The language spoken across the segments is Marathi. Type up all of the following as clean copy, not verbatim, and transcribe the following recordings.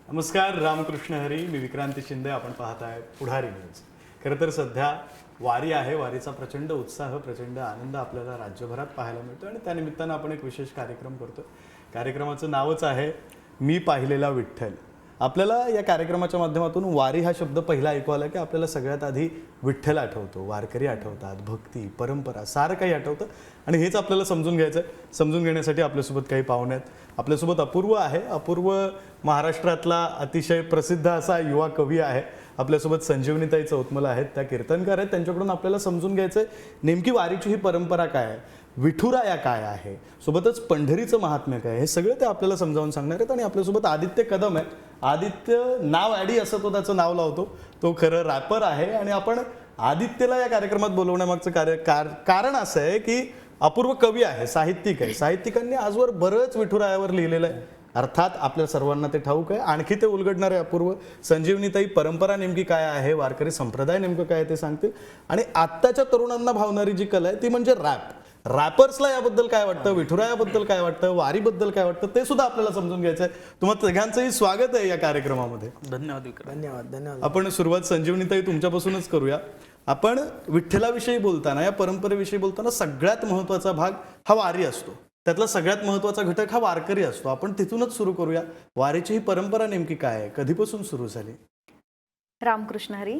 नमस्कार, रामकृष्ण हरी. मी विक्रांती शिंदे. आपण पाहताय पुढारी न्यूज. खरं तर सध्या वारी आहे. वारीचा प्रचंड उत्साह, प्रचंड आनंद आपल्याला राज्यभरात पाहायला मिळतो आणि त्यानिमित्तानं आपण एक विशेष कार्यक्रम करतो. कार्यक्रमाचं नावच आहे मी पाहिलेला विठ्ठल. आपल्याला या कार्यक्रमाच्या माध्यमातून वारी हा शब्द पहिला ऐकू आला की आपल्याला सगळ्यात आधी विठ्ठल आठवतो, वारकरी आठवतात, भक्ती, परंपरा सारं काही आठवतं आणि हेच आपल्याला समजून घ्यायचं आहे. समजून घेण्यासाठी आपल्यासोबत काही पाहुणे आहेत. आपल्यासोबत अपूर्व आहे. अपूर्व महाराष्ट्रातला अतिशय प्रसिद्ध असा युवा कवी आहे. आपल्यासोबत संजीवनीताई चौतमल आहेत, त्या कीर्तनकार आहेत. त्यांच्याकडून आपल्याला समजून घ्यायचं आहे नेमकी वारीची ही परंपरा काय आहे, विठुराया काय आहे, सोबतच पंढरीचं महात्म्य काय, हे सगळं ते आपल्याला समजावून सांगणार आहेत. आणि आपल्यासोबत आदित्य कदम आहे. आदित्य नाव ॲडी असं तो त्याचं नाव लावतो. तो खरं रॅपर आहे आणि आपण आदित्यला या कार्यक्रमात बोलवण्यामागचं कारण असं आहे की अपूर्व कवी आहे, साहित्यिक आहे. साहित्यिकांनी आजवर बरंच विठुरायावर लिहिलेलं आहे. अर्थात आपल्या सर्वांना ते ठाऊक आहे. आणखी ते उलगडणारे अपूर्व संजीवनीताई परंपरा नेमकी काय आहे, वारकरी संप्रदाय नेमकं काय ते सांगतील. आणि आत्ताच्या तरुणांना भावणारी जी कला आहे ती म्हणजे रॅप. रॅपर्सला याबद्दल काय वाटतं, विठुरायाबद्दल काय वाटतं, वारीबद्दल काय वाटतं, ते सुद्धा आपल्याला समजून घ्यायचं आहे. तुम्हाला सगळ्यांचंही स्वागत आहे या कार्यक्रमामध्ये. धन्यवाद विक्रम. धन्यवाद. आपण सुरुवात संजीवनीताई तुमच्यापासूनच करूया. आपण विठ्ठलाविषयी बोलताना, या परंपरेविषयी बोलताना सगळ्यात महत्त्वाचा भाग हा वारी असतो. त्यातला सगळ्यात महत्त्वाचा घटक हा वारकरी असतो. आपण तिथूनच सुरू करूया. वारीची ही परंपरा नेमकी काय आहे, कधीपासून सुरू झाली? रामकृष्ण हरी.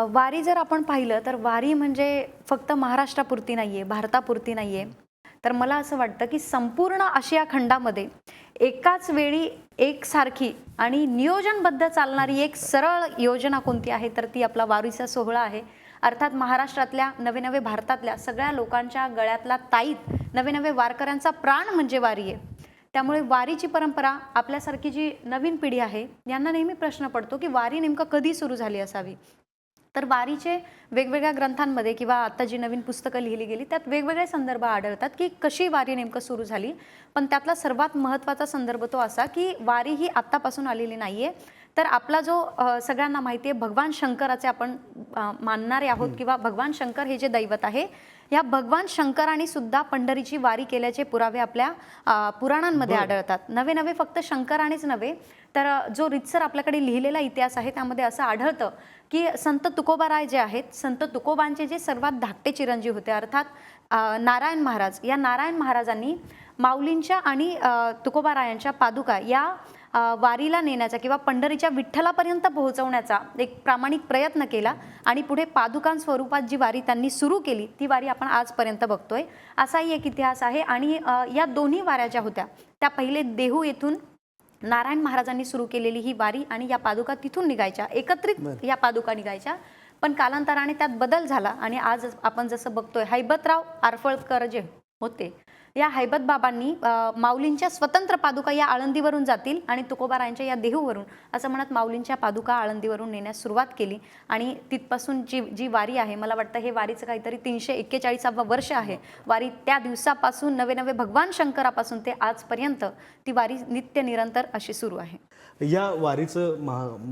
वारी जर आपण पाहिलं तर वारी म्हणजे फक्त महाराष्ट्रापुरती नाही आहे, भारतापुरती नाही आहे. तर मला असं वाटतं की संपूर्ण आशिया खंडामध्ये एकाच वेळी एकसारखी आणि नियोजनबद्ध चालणारी एक सरळ योजना कोणती आहे तर ती आपला वारीचा सोहळा आहे. अर्थात महाराष्ट्रातल्या नवे भारतातल्या सगळ्या लोकांच्या गळ्यातला ताईत नवे वारकऱ्यांचा प्राण म्हणजे वारी आहे. त्यामुळे वारीची परंपरा आपल्यासारखी जी नवीन पिढी आहे यांना नेहमी प्रश्न पडतो की वारी नेमकं कधी सुरू झाली असावी. तर वारीचे वेगवेगळ्या ग्रंथांमध्ये किंवा आता जी नवीन पुस्तकं लिहिली गेली त्यात वेगवेगळे संदर्भ आढळतात की कशी वारी नेमकं सुरू झाली. पण त्यातला सर्वात महत्त्वाचा संदर्भ तो असा की वारी ही आत्तापासून आलेली नाही आहे. तर आपला जो सगळ्यांना माहिती आहे भगवान शंकराचे आपण मानणारे आहोत किंवा भगवान शंकर हे जे दैवत आहे, या भगवान शंकरांनी सुद्धा पंढरीची वारी केल्याचे पुरावे आपल्या पुराणांमध्ये आढळतात. नवे फक्त शंकरानेच नव्हे तर जो रितसर आपल्याकडे लिहिलेला इतिहास आहे त्यामध्ये असं आढळतं की संत तुकोबाराय जे आहेत, संत तुकोबांचे जे सर्वात धाकटे चिरंजीव होते अर्थात नारायण महाराज, या नारायण महाराजांनी माऊलींच्या आणि तुकोबारायांच्या पादुका या वारीला नेण्याचा किंवा पंढरीच्या विठ्ठलापर्यंत पोहोचवण्याचा एक प्रामाणिक प्रयत्न केला आणि पुढे पादुकां स्वरूपात जी वारी त्यांनी सुरू केली ती वारी आपण आजपर्यंत बघतोय. असाही एक इतिहास आहे. आणि या दोन्ही वाऱ्या ज्या होत्या त्या पहिले देहू येथून नारायण महाराजांनी सुरू केलेली ही वारी आणि या पादुका तिथून निघायच्या, एकत्रित या पादुका निघायच्या. पण कालांतराने त्यात बदल झाला आणि आज आपण जसं बघतोय हैबतराव आरफळकर जे होते, या हैबत बाबांनी माऊलींच्या स्वतंत्र पादुका या आळंदीवरून जातील आणि तुकोबारायांच्या या देहूवरून असं म्हणत माऊलींच्या पादुका आळंदीवरून नेण्यास सुरुवात केली. आणि तिथपासून जी वारी आहे, मला वाटतं हे वारीचं काहीतरी 341 वर्ष आहे. वारी त्या दिवसापासून नवे भगवान शंकरापासून ते आजपर्यंत ती वारी नित्य निरंतर अशी सुरू आहे. या वारीचं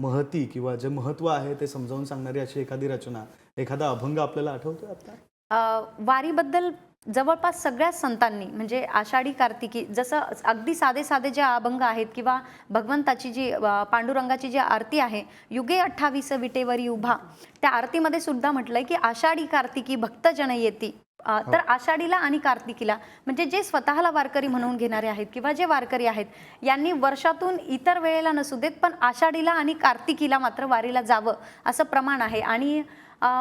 महती किंवा जे महत्त्व आहे ते समजावून सांगणारी अशी एखादी रचना, एखादा अभंग आपल्याला आठवतोय आता? वारीबद्दल जवळपास सगळ्या संतांनी म्हणजे आषाढी कार्तिकी जसं अगदी साधे जे अभंग आहेत किंवा भगवंताची जी पांडुरंगाची जी आरती आहे, युगे 28 विटेवरी उभा, त्या आरतीमध्ये सुद्धा म्हटलंय की आषाढी कार्तिकी भक्तजन येती. तर आषाढीला आणि कार्तिकीला म्हणजे जे स्वतःला वारकरी म्हणून घेणारे आहेत किंवा जे वारकरी आहेत यांनी वर्षातून इतर वेळेला नसू देत पण आषाढीला आणि कार्तिकीला मात्र वारीला जावं असं प्रमाण आहे. आणि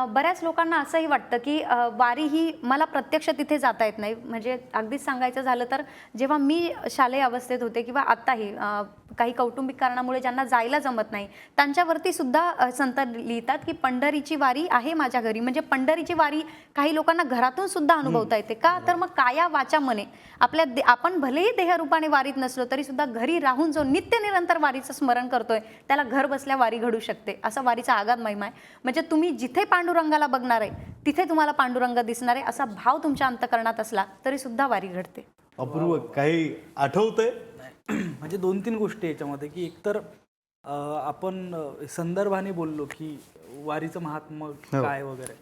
बऱ्याच लोकांना असंही वाटतं की वारी ही मला प्रत्यक्ष तिथे जाता येत नाही. म्हणजे अगदीच सांगायचं झालं तर जेव्हा मी शालेय अवस्थेत होते किंवा आत्ताही काही कौटुंबिक कारणामुळे ज्यांना जायला जमत नाही त्यांच्यावरती सुद्धा संत लिहितात की पंढरीची वारी आहे माझ्या घरी. म्हणजे पंढरीची वारी काही लोकांना घरातून सुद्धा अनुभवता येते. का तर मग काया वाचा मने आपण भलेही देहरूपाने वारीत नसलो तरी सुद्धा घरी राहून जो नित्य निरंतर वारीचं स्मरण करतोय त्याला घर बसल्या वारी घडू शकते, असा वारीचा आगाध महिमा आहे. म्हणजे तुम्ही जिथे पांडुरंगाला बघणार आहे तिथे तुम्हाला पांडुरंग दिसणार आहे असा भाव तुमच्या अंतःकरणात असला तरी सुद्धा वारी घडते. अपूर्व काही आठवतंय? म्हणजे 2-3 गोष्टी याच्यामध्ये की एकतर आपण संदर्भाने बोललो की वारीचं महात्म्य काय वगैरे,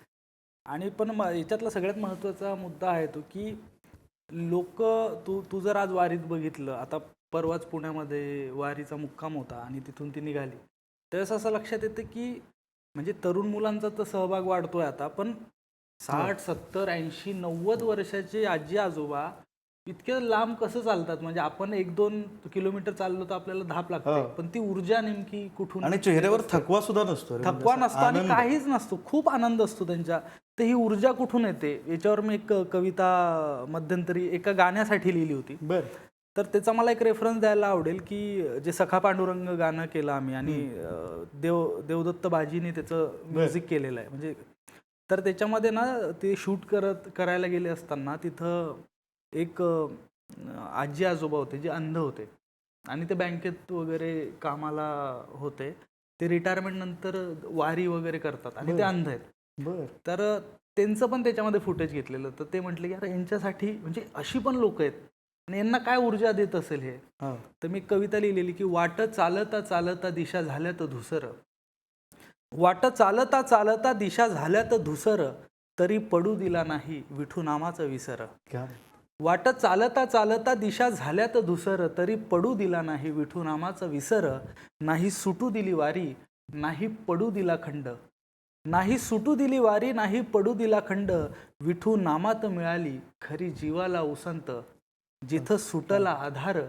आणि पण याच्यातला सगळ्यात महत्त्वाचा मुद्दा आहे तो की लोक तू जर आज वारीत बघितलं, आता परवाच पुण्यामध्ये वारीचा मुक्काम होता आणि तिथून ती निघाली, त्यावेळेस असं लक्षात येतं की म्हणजे तरुण मुलांचा तर सहभाग वाढतोय आता, पण 60, 70, 80, 90 वर्षाचे आजी आजोबा इतक्या लांब कसं चालतात? म्हणजे आपण 1-2 किलोमीटर चाललो तर आपल्याला धाप लागते, पण ती ऊर्जा नेमकी कुठून? आणि चेहऱ्यावर थकवा सुद्धा नसतो रे, म्हणजे थकवा असा नसतो आणि आनंद. काहीच नसतो, खूप आनंद असतो त्यांच्या. तर ही ऊर्जा कुठून येते याच्यावर मी एक कविता मध्यंतरी एका गाण्यासाठी लिहिली होती. बर. तर त्याचा मला एक रेफरन्स द्यायला आवडेल की जे सखा पांडुरंग गाणं केलं आम्ही आणि देवदत्त बाजीने त्याचं म्युझिक केलेलं आहे. म्हणजे तर त्याच्यामध्ये ना ते शूट करायला गेले असताना तिथं एक आजी आजोबा होते जे अंध होते आणि ते बँकेत वगैरे कामाला होते. ते रिटायरमेंट नंतर वारी वगैरे करतात आणि ते अंध आहेत. बर. तर त्यांचं पण त्याच्यामध्ये फुटेज घेतलेलं. तर ते म्हटले की अरे यांच्यासाठी म्हणजे अशी पण लोक आहेत आणि यांना काय ऊर्जा देत असेल हे. तर मी कविता लिहिलेली की वाट चालता चालता दिशा झाल्यात धुसर, वाट चालता चालता दिशा झाल्यात धुसर, तरी पडू दिला नाही विठू नामाचा विसर. वाट चालता चालता दिशा झाल्यात धुसर, तरी पडू दिला नाही विठू नामाचा विसर. नाही सुटू दिली वारी, नाही पडू दिला खंड, नाही सुटू दिली वारी, नाही पडू दिला खंड. विठू नामात मिळाली खरी जीवाला उसंत, जिथं सुटला आधार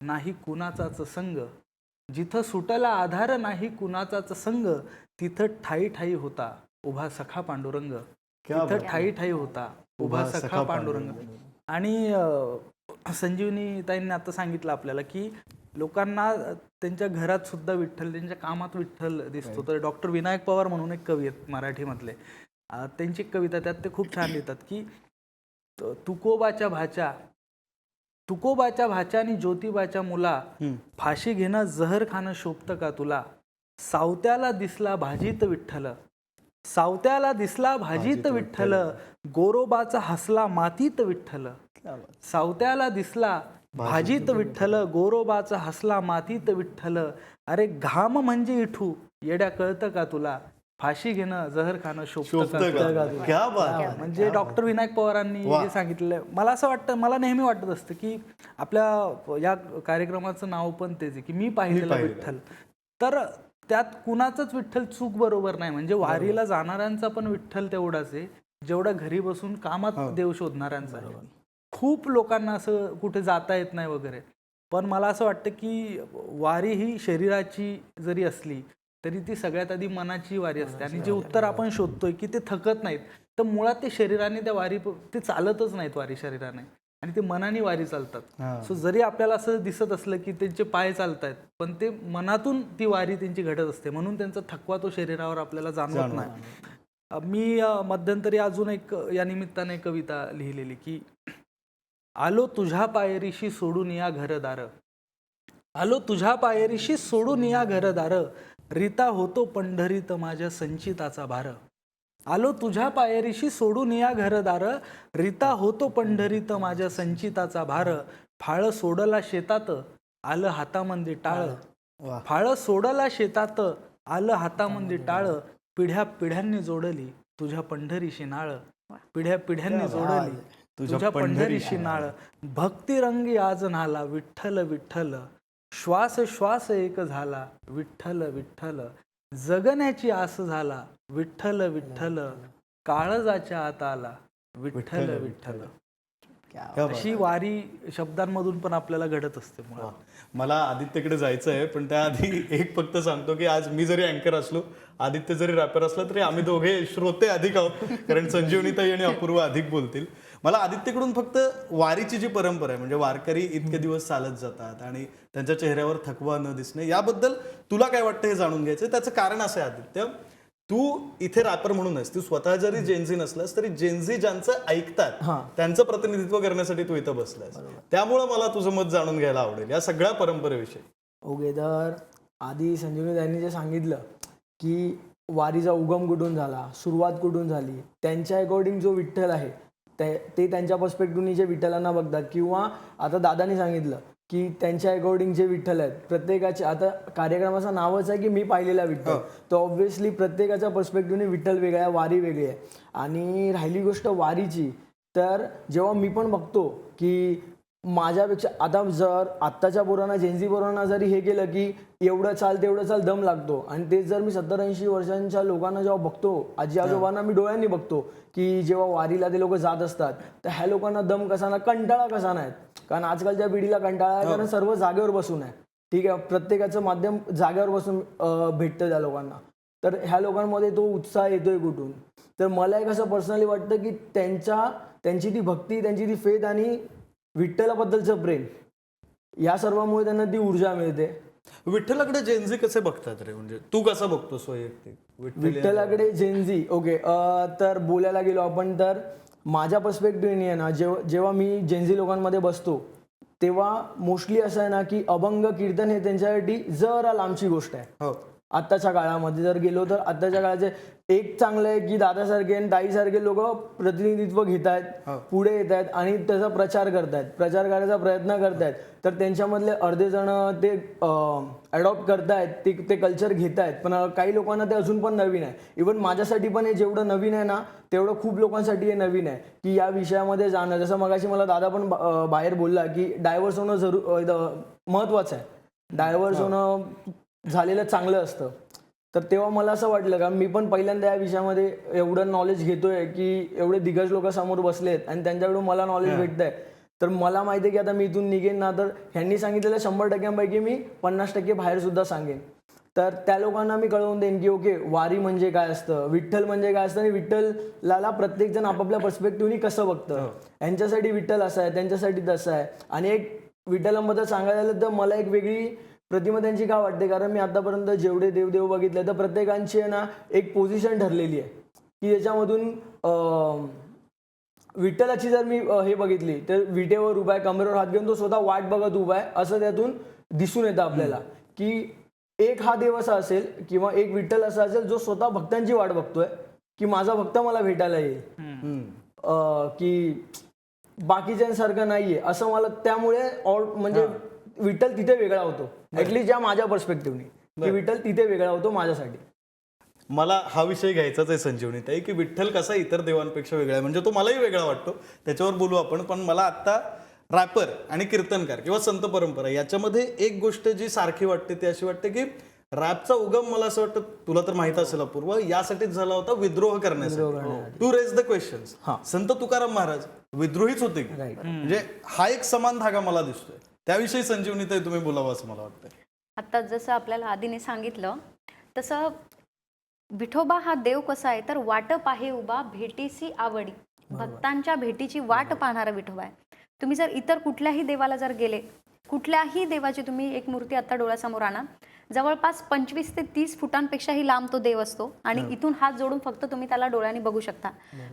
नाही कुणाचाच संग, जिथं सुटला आधार नाही कुणाचाच संग, तिथं ठाई ठाई होता उभा सखा पांडुरंग, तिथं ठाई ठाई होता उभा सखा पांडुरंग. आणि संजीवनी ताईंनी आता सांगितलं आपल्याला की लोकांना त्यांच्या घरात सुद्धा विठ्ठल, त्यांच्या कामात विठ्ठल दिसतो. तर डॉक्टर विनायक पवार म्हणून एक कवी आहेत मराठीमधले, त्यांची एक कविता त्यात ते खूप छान लिहितात की तुकोबाच्या भाच्या आणि ज्योतिबाच्या मुला, फाशी घेणं जहर खाणं शोभतं का तुला. सावत्याला दिसला भाजीत विठ्ठल, सावत्याला दिसला भाजीत विठ्ठल, गोरोबाचा हसला मातीत विठ्ठल. सावत्याला दिसला भाजीत विठ्ठल, गोरोबाचा हसला मातीत विठ्ठल. अरे घाम म्हणजे इठू येड्या कळतं का तुला, फाशी घेणं जहर खाणं शोभतं का. म्हणजे डॉक्टर विनायक पवारांनी हे सांगितलं. मला असं वाटतं, मला नेहमी वाटत असतं की आपल्या या कार्यक्रमाचं नाव पण तेच आहे की मी पाहिलेला विठ्ठल. तर त्यात कुणाचंच विठ्ठल चूक बरोबर नाही. म्हणजे वारीला जाणाऱ्यांचा पण विठ्ठल तेवढाच आहे जेवढा घरी बसून कामात देव शोधणाऱ्यांचा. खूप लोकांना असं कुठे जाता येत नाही वगैरे, पण मला असं वाटतं की वारी ही शरीराची जरी असली तरी ती सगळ्यात आधी मनाची वारी असते. आणि जे उत्तर आपण शोधतोय की ते थकत नाहीत, तर मुळात ते शरीराने त्या वारी ते चालतच नाहीत वारी शरीराने, आणि ते मनाने वारी चालतात. सो जरी आपल्याला असं दिसत असलं की त्यांचे पाय चालतायत, पण ते मनातून ती वारी त्यांची घडत असते, म्हणून त्यांचा थकवा तो शरीरावर आपल्याला जाणवत नाही. मी मध्यंतरी अजून एक या निमित्ताने कविता लिहिलेली की आलो तुझ्या पायरीशी सोडून या घरदार, आलो तुझ्या पायरीशी सोडून या घरदार, रीता होतो पंढरीत माझ्या संचिताचा भार. आलो तुझ्या पायरीशी सोडून या घरदार, रीता होतो पंढरीत माझ्या संचिताचा भार. फाळ सोडला शेतात आलं हातामध्ये टाळ, फाळ सोडला शेतात आलं हातामध्ये टाळ. पिढ्या पिढ्यांनी जोडली तुझ्या पंढरीशी नाळ, पिढ्या पिढ्यांनी जोडली तुझ्या पंढरीशी नाळ. भक्ती रंगी आज नाला विठ्ठल विठ्ठल, श्वास श्वास एक झाला विठ्ठल विठ्ठल. जगण्याची आस झाला विठ्ठल विठ्ठल, काळजाच्या आत आला विठ्ठल विठ्ठल. अशी वारी शब्दांमधून पण आपल्याला घडत असते. मला आदित्यकडे जायचं आहे, पण त्याआधी एक फक्त सांगतो की आज मी जरी अँकर असलो, आदित्य जरी रॅपर असला, तरी आम्ही दोघे श्रोते अधिक आहोत, कारण संजीवनीताई आणि अपूर्व अधिक बोलतील. मला आदित्यकडून फक्त वारीची जी परंपरा आहे, म्हणजे वारकरी इतके दिवस चालत जातात आणि त्यांच्या चेहऱ्यावर थकवा न दिसणे, याबद्दल तुला काय वाटतं हे जाणून घ्यायचं. त्याचं कारण असं आहे आदित्य, तू इथे रॅपर म्हणून आहेस, तू स्वतः जरी जेनझी नसलास तरी जेनझी ज्यांचं ऐकतात त्यांचं प्रतिनिधित्व करण्यासाठी तू इथं बसलायस. त्यामुळे मला तुझं मत जाणून घ्यायला आवडेल या सगळ्या परंपरेविषयी. ओके, तर आधी संजीवनी त्यांनी जे सांगितलं की वारीचा उगम कुठून झाला, सुरुवात कुठून झाली, त्यांच्या अकॉर्डिंग जो विठ्ठल आहे ते त्यांच्या पर्स्पेक्टिव्हनी जे विठ्ठलांना बघतात, किंवा आता दादानी सांगितलं की त्यांच्या अकॉर्डिंग जे विठ्ठल आहेत प्रत्येकाचे, आता कार्यक्रमाचं नावच आहे की मी पाहिलेला विठ्ठल, तर ऑब्व्हियसली प्रत्येकाच्या पर्स्पेक्टिव्हने विठ्ठल वेगळा आहे, वारी वेगळी आहे. आणि राहिली गोष्ट वारीची, तर जेव्हा मी पण बघतो की माझ्यापेक्षा आता जर आत्ताच्या पोरांना जेनझी पोरांना जरी हे केलं की एवढं चाल तेवढं चाल दम लागतो, आणि तेच जर मी 70-80 वर्षांच्या लोकांना जेव्हा बघतो, आजी आजोबांना मी डोळ्यांनी बघतो की जेव्हा वारीला ते लोक जात असतात, तर ह्या लोकांना दम कसा ना, कंटाळा कसा नाही. कारण आजकालच्या पिढीला कंटाळा आहे, कारण सर्व जागेवर बसून आहे. ठीक आहे, प्रत्येकाचं माध्यम जागेवर बसून भेटतं त्या लोकांना. तर ह्या लोकांमध्ये तो उत्साह येतोय कुठून? तर मला एक असं पर्सनली वाटतं की त्यांची ती भक्ती, त्यांची ती फेथ आणि विठ्ठलाबद्दलचं प्रेम, या सर्वांमुळे त्यांना ती ऊर्जा मिळते. विठ्ठलाकडे जेनझी कसे बघतात रे? म्हणजे तू कसं बघतोस वैयक्तिक विठ्ठलाकडे जेनझी? ओके, तर बोलायला गेलो आपण तर माझ्या पर्स्पेक्टिव्हने आहे ना, जेव्हा मी जेनझी लोकांमध्ये बसतो तेव्हा मोस्टली असं आहे ना की अभंग कीर्तन हे त्यांच्यासाठी जरा लांबची गोष्ट आहे. हो, आत्ताच्या काळामध्ये जर गेलो तर आत्ताच्या काळाचे एक चांगलं आहे की दादासारखे आणि ताईसारखे लोक प्रतिनिधित्व घेत आहेत, पुढे येत आहेत आणि त्याचा प्रचार करतायत, प्रचार करायचा प्रयत्न करतायत. तर त्यांच्यामधले अर्धे जण ते अडॉप्ट करतायत, ते कल्चर घेत आहेत, पण काही लोकांना ते अजून पण नवीन आहे. इव्हन माझ्यासाठी पण हे जेवढं नवीन आहे ना, तेवढं खूप लोकांसाठी हे नवीन आहे की या विषयामध्ये जाणं. जसं मगाशी मला दादा पण बाहेर बोलला की डायव्हर्स होणं महत्त्वाचं आहे, डायव्हर्स होणं झालेलं चांगलं असतं. तर तेव्हा मला असं वाटलं का मी पण पहिल्यांदा या विषयामध्ये एवढं नॉलेज घेतोय की एवढे दिग्गज लोक समोर बसलेत आणि त्यांच्याकडून मला नॉलेज भेटतंय. तर मला माहिती आहे की आता मी इथून निघेन ना, तर ह्यांनी सांगितलेलं 100%पैकी मी 50% बाहेर सुद्धा सांगेन. तर त्या लोकांना मी कळवून देईन की ओके, वारी म्हणजे काय असतं, विठ्ठल म्हणजे काय असतं, आणि विठ्ठलाला प्रत्येकजण आपापल्या पर्स्पेक्टिव्हनी कसं बघतं. यांच्यासाठी विठ्ठल असं आहे, त्यांच्यासाठी तसं आहे. आणि एक विठ्ठलांबद्दल सांगायला झालं तर मला एक वेगळी प्रतिमा त्यांची का वाटते, कारण मी आतापर्यंत जेवढे देवदेव बघितले तर प्रत्येकांची आहे ना एक पोझिशन ठरलेली आहे की ज्याच्यामधून विठ्ठलाची जर मी हे बघितली तर विटेवर उभा आहे, कमरेवर हात घेऊन तो स्वतः वाट बघत उभा आहे, असं त्यातून दिसून येतं आपल्याला. की एक हा देव असा असेल किंवा एक विठ्ठल असा असेल जो स्वतः भक्तांची वाट बघतोय की माझा भक्त मला भेटायला येईल, की बाकीच्यांसारखं नाहीये असं मला. त्यामुळे म्हणजे विठ्ठल तिथे वेगळा होतो, ऍटलीस्ट या माझ्या पर्स्पेक्टिव्हनी, की विठ्ठल तिथे वेगळा होतो माझ्यासाठी. मला हा विषय घ्यायचाच आहे संजीवनीत आहे की विठ्ठल कसा इतर देवांपेक्षा वेगळा आहे. म्हणजे तो मलाही वेगळा वाटतो, त्याच्यावर बोलू आपण. पण मला आता रॅपर आणि कीर्तनकार किंवा संत परंपरा याच्यामध्ये एक गोष्ट जी सारखी वाटते ती अशी वाटते की रॅपचा उगम मला असं वाटतं, तुला तर माहित असेल अपूर्व, यासाठीच झाला होता, विद्रोह करण्यासाठी, टू रेज द क्वेश्चन्स. संत तुकाराम महाराज विद्रोहीच होते की, म्हणजे हा एक समान धागा मला दिसतोय. त्याविषयी संजीवनीत तुम्ही बोलावं असं मला वाटतं. आता जसं आपल्याला आधीने सांगितलं तसं विठोबा हा देव कसा आहे, तर वाटप आहे उभा भेटीसी आवडी, भक्तांच्या भेटीची वाट पाहणारा विठोबा आहे. तुम्ही जर इतर कुठल्याही देवाला जर गेले, कुठल्याही देवाची तुम्ही एक मूर्ती आता डोळ्यासमोर आणा, जवळपास 25 ते 30 फुटांपेक्षाही लांब तो देव असतो आणि इथून हात जोडून फक्त तुम्ही त्याला डोळ्यांनी बघू शकता.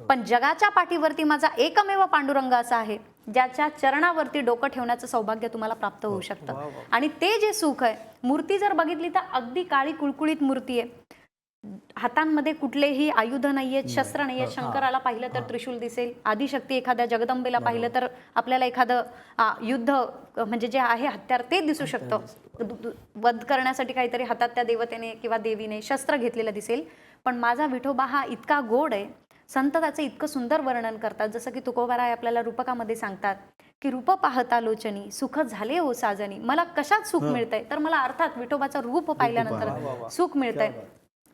पण जगाच्या पाठीवरती माझा एकमेव पांडुरंग असा आहे ज्याच्या चरणावरती डोकं ठेवण्याचं सौभाग्य तुम्हाला प्राप्त होऊ शकतं. आणि ते जे सुख आहे, मूर्ती जर बघितली तर अगदी काळी कुळकुळीत मूर्ती आहे, हातांमध्ये कुठलेही आयुध नाहीयेत, शस्त्र नाहीयेत. शंकराला पाहिलं तर त्रिशूल दिसेल, आदिशक्ती एखाद्या जगदंबेला पाहिलं तर आपल्याला एखादं युद्ध म्हणजे जे आहे हत्यार ते दिसू शकतं, वध करण्यासाठी काहीतरी हातात त्या देवतेने किंवा देवीने शस्त्र घेतलेलं दिसेल. पण माझा विठोबा हा इतका गोड आहे, संत त्याचं इतकं सुंदर वर्णन करतात. जसं की तुकोबाराय आपल्याला रूपकामध्ये सांगतात की रूप पाहता लोचनी सुख झाले हो साजनी. मला कशात सुख मिळतंय, तर मला अर्थात विठोबाचं रूप पाहिल्यानंतर सुख मिळतंय.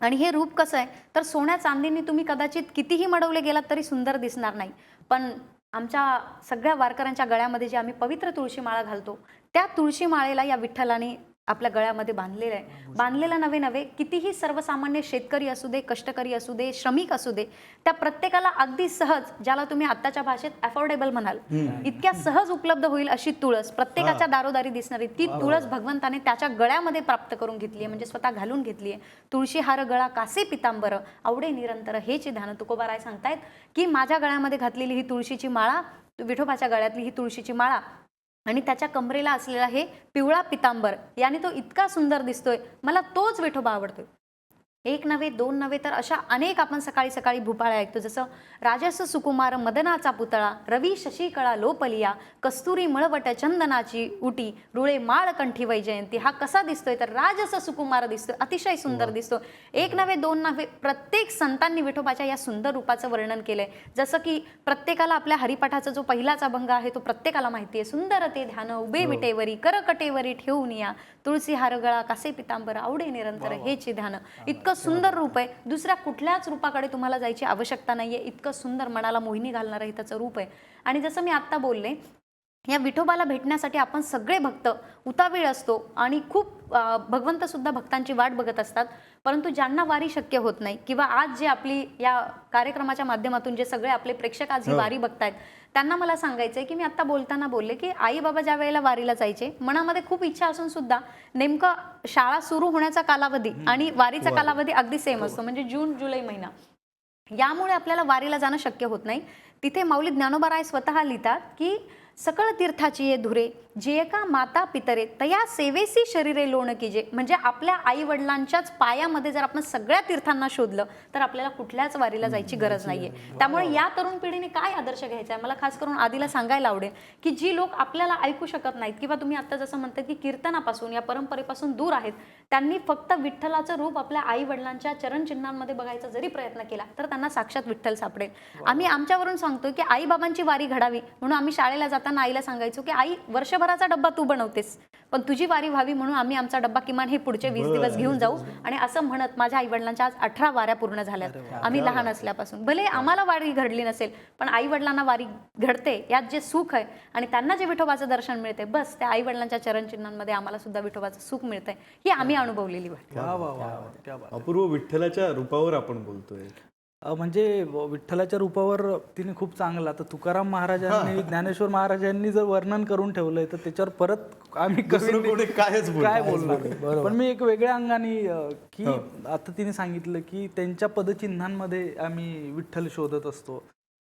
आणि हे रूप कसं आहे, तर सोन्या चांदीने तुम्ही कदाचित कितीही मडवले गेलात तरी सुंदर दिसणार नाही. पण आमच्या सगळ्या वारकऱ्यांच्या गळ्यामध्ये जे आम्ही पवित्र तुळशी माळा घालतो, त्या तुळशी माळेला या विठ्ठलाने आपल्या गळ्यामध्ये बांधलेलं आहे. बांधलेलं नव्हे, कितीही सर्वसामान्य शेतकरी असू दे, कष्टकरी असू दे, श्रमिक असू दे, त्या प्रत्येकाला अगदी सहज, ज्याला तुम्ही आत्ताच्या भाषेत अफोर्डेबल म्हणाल, इतक्या सहज उपलब्ध होईल अशी तुळस प्रत्येकाच्या दारोदारी दिसणारी ती तुळस भगवंताने त्याच्या गळ्यामध्ये प्राप्त करून घेतली आहे, म्हणजे स्वतः घालून घेतली आहे. तुळशी हार गळा कासे पितांबर आवडे निरंतर हेचे ध्यान. तुकोबाराय सांगतायत की माझ्या गळ्यामध्ये घातलेली ही तुळशीची माळा, विठोबाच्या गळ्यातली ही तुळशीची माळा आणि त्याच्या कमरेला असलेला हे पिवळा पितांबर, याने तो इतका सुंदर दिसतोय, मला तोच विठोबा आवडतोय. एक नव्हे, दोन नव्हे, तर अशा अनेक आपण सकाळी सकाळी भूपाळ्या ऐकतो. जसं राजस सुकुमार मदनाचा पुतळा, रवी शशिकळा लोपलिया, कस्तुरी मळवट चंदनाची उटी, रुळे माळ कंठी वैजयंती. हा कसा दिसतोय तर राजस सुकुमार दिसतोय, अतिशय सुंदर दिसतो. एक नव्हे, दोन नव्हे, प्रत्येक संतांनी विठोबाच्या या सुंदर रूपाचं वर्णन केलंय. जसं की प्रत्येकाला आपल्या हरिपाठाचा जो पहिलाच अभंग आहे तो प्रत्येकाला माहिती आहे. सुंदर ते ध्यान उभे विटेवरी, करकटेवरी ठेवून या, तुळसी हारगळा कासे पितांबर, आवडे निरंतर हेची ध्यान. इतकं सुंदर रूप आहे, दुसऱ्या कुठल्याच रूपाकडे तुम्हाला जायची आवश्यकता नाहीये. इतकं सुंदर मनाला मोहिनी घालणारं हे त्याचं रूप आहे. आणि जसं मी आत्ता बोलले, या विठोबाला भेटण्यासाठी आपण सगळे भक्त उतावीळ असतो आणि खूप भगवंत सुद्धा भक्तांची वाट बघत असतात. परंतु ज्यांना वारी शक्य होत नाही किंवा आज जे आपली या कार्यक्रमाच्या माध्यमातून जे सगळे आपले प्रेक्षक आज ही वारी बघतायत, त्यांना मला सांगायचंय की मी आता बोलताना बोलले की आई बाबा ज्या वेळेला वारीला जायचे, मनामध्ये खूप इच्छा असून सुद्धा नेमकं शाळा सुरू होण्याचा कालावधी आणि वारीचा कालावधी अगदी सेम असतो, म्हणजे जून जुलै महिना. यामुळे आपल्याला वारीला जाणं शक्य होत नाही. तिथे माऊली ज्ञानोबा राय स्वतः लिहितात की सकळ तीर्थाची ये धुरे, जे का माता पितरे तया सेवेसी शरीरे लोण कीजे. म्हणजे आपल्या आई वडिलांच्याच पायामध्ये जर आपण सगळ्या तीर्थांना शोधलं तर आपल्याला कुठल्याच वारीला जायची गरज नाहीये. त्यामुळे या तरुण पिढीने काय आदर्श घ्यायचा आहे, मला खास करून आधीला सांगायला आवडेल की जी लोक आपल्याला ऐकू शकत नाहीत किंवा तुम्ही आता जसं म्हणतात की कीर्तनापासून या परंपरेपासून दूर आहेत, त्यांनी फक्त विठ्ठलाचं रूप आपल्या आई वडिलांच्या चरणचिन्हांमध्ये बघायचा जरी प्रयत्न केला तर त्यांना साक्षात विठ्ठल सापडेल. आम्ही आमच्यावरून सांगतोय की आई बाबांची वारी घडावी म्हणून आम्ही शाळेला जाताना आईला सांगायचो की आई वर्षभराचा डब्बा तू बनवतेस, पण तुझी वारी व्हावी म्हणून आम्ही आमचा डब्बा किमान हे पुढचे 20 दिवस घेऊन जाऊ. आणि असं म्हणत माझ्या आई वडिलांच्या आज 18 वाऱ्या पूर्ण झाल्यात, आम्ही लहान असल्यापासून. भले आम्हाला वारी घडली नसेल पण आई वडिलांना वारी घडते यात जे सुख आहे आणि त्यांना जे विठोबाचं दर्शन मिळते, बस त्या आई वडिलांच्या चरणचिन्हांमध्ये आम्हाला सुद्धा विठोबाचं सुख मिळतंय, ही आम्ही अनुभवलेली वाट. वा वा वा, क्या बात. अपूर्व विठ्ठलाच्या रूपावर आपण बोलतोय. म्हणजे विठ्ठलाच्या रूपावर तिने खूप चांगलं, आता तुकाराम महाराजांनी ज्ञानेश्वर महाराजांनी जर वर्णन करून ठेवलंय तर त्याच्यावर परत आम्ही दुसरं कोणी काय बोलणार. पण मी एक वेगळ्या अंगाने की आता तिने सांगितलं की त्यांच्या पदचिन्हांमध्ये आम्ही विठ्ठल शोधत असतो.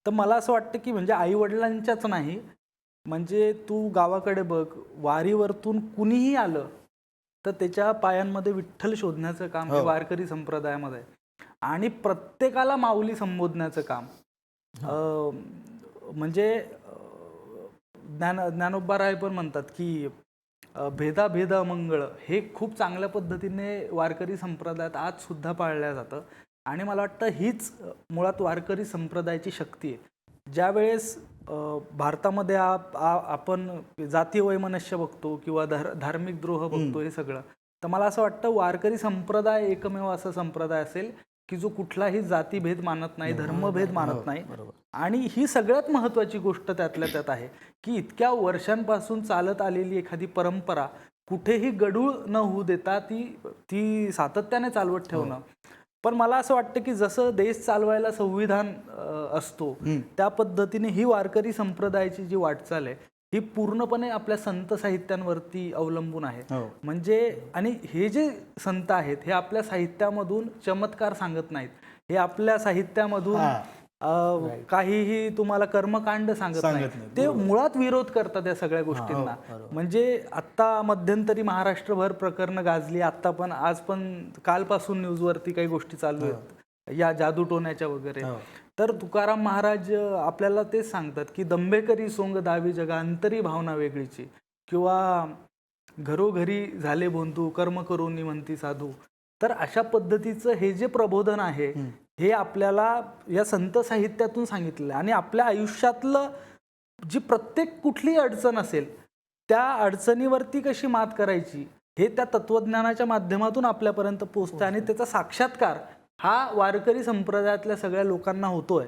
तर मला असं वाटतं की म्हणजे आई वडिलांच्याच नाही, म्हणजे तू गावाकडे बघ, वारीवरतून कुणीही आलं तर त्याच्या पायांमध्ये विठ्ठल शोधण्याचं काम हे वारकरी संप्रदायामध्ये आहे. आणि प्रत्येकाला माऊली संबोधण्याचं काम, म्हणजे ज्ञानोबा राय पण म्हणतात की भेदा भेदा मंगळ हे खूप चांगल्या पद्धतीने वारकरी संप्रदायात आज सुद्धा पाळल्या जातं. आणि मला वाटतं हीच मुळात वारकरी संप्रदायाची शक्ती आहे. ज्यावेळेस भारतामध्ये आपण जातीय वैमनस्य बघतो किंवा धार्मिक द्रोह बघतो हे सगळं, तर मला असं वाटतं वारकरी संप्रदाय एकमेव असा संप्रदाय असेल की जो कुठलाही जातीभेद मानत नाही, धर्मभेद मानत नाही. आणि ही सगळ्यात महत्त्वाची गोष्ट त्यातल्या त्यात आहे की इतक्या वर्षांपासून चालत आलेली एखादी परंपरा कुठेही गढूळ न होऊ देता ती सातत्याने चालवत ठेवणं. पण मला असं वाटतं की जसं देश चालवायला संविधान असतो त्या पद्धतीने ही वारकरी संप्रदायाची जी वाटचाल आहे ही पूर्णपणे आपल्या संत साहित्यांवरती अवलंबून आहे. म्हणजे आणि हे जे संत आहेत हे आपल्या साहित्यामधून चमत्कार सांगत नाहीत, हे आपल्या साहित्यामधून काहीही तुम्हाला कर्मकांड सांगत नाही, ते मुळात विरोध करतात या सगळ्या गोष्टींना. म्हणजे आता मध्यंतरी महाराष्ट्रभर प्रकरणं गाजली, आता पण आज पण कालपासून न्यूजवरती काही गोष्टी चालू आहेत या जादूटोण्याच्या वगैरे. तर तुकाराम महाराज आपल्याला तेच सांगतात की दंभेकरी सोंग दावी जगा अंतरी भावना वेगळीची, किंवा घरोघरी झाले बोंधू कर्म करून म्हणती साधू. तर अशा पद्धतीचं हे जे प्रबोधन आहे हे आपल्याला या संत साहित्यातून सांगितलेलं आहे. आणि आपल्या आयुष्यातलं जी प्रत्येक कुठलीही अडचण असेल त्या अडचणीवरती कशी मात करायची हे त्या तत्वज्ञानाच्या माध्यमातून आपल्यापर्यंत पोहोचतं. आणि त्याचा साक्षात्कार हा वारकरी संप्रदायातल्या सगळ्या लोकांना होतोय,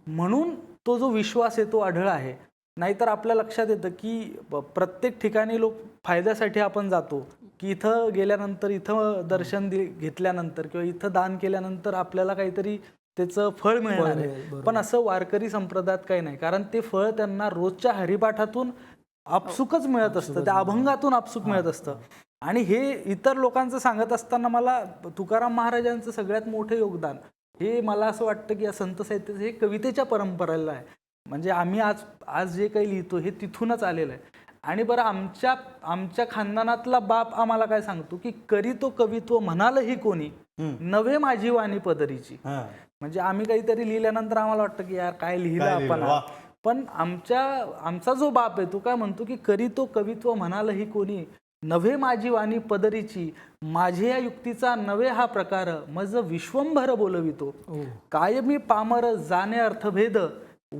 म्हणून तो जो विश्वास आहे तो आढळ आहे. नाहीतर आपल्या लक्षात येतं की प्रत्येक ठिकाणी लोक फायद्यासाठी आपण जातो की इथं गेल्यानंतर, इथं दर्शन घेतल्यानंतर किंवा इथं दान केल्यानंतर आपल्याला काहीतरी त्याचं फळ मिळणार आहे. पण असं वारकरी संप्रदायात काही नाही, कारण ते फळ त्यांना रोजच्या हरिपाठातून आपसुकच मिळत असतं, त्या अभंगातून आपसुक मिळत असतं. आणि हे इतर लोकांचं सांगत असताना मला तुकाराम महाराजांचं सगळ्यात मोठं योगदान हे मला असं वाटतं की या संत साहित्याचं हे कवितेच्या परंपरेला आहे. म्हणजे आम्ही आज जे काही लिहितो हे तिथूनच आलेलं आहे. आणि बरं आमच्या खानदानातला बाप आम्हाला काय सांगतो की करी तो कवित्व म्हणालही कोणी नव्हे माझी वाणी पदरीची. म्हणजे आम्ही काहीतरी लिहिल्यानंतर आम्हाला वाटतं की यार काय लिहिलं आपण, पण आमचा जो बाप आहे तो काय म्हणतो की करी तो कवित्व म्हणालही कोणी नव्हे माझी वाणी पदरीची, माझे या युक्तीचा नवे हा प्रकार मज विश्वंभर बोलवितो, काय मी पामर जाणे अर्थभेद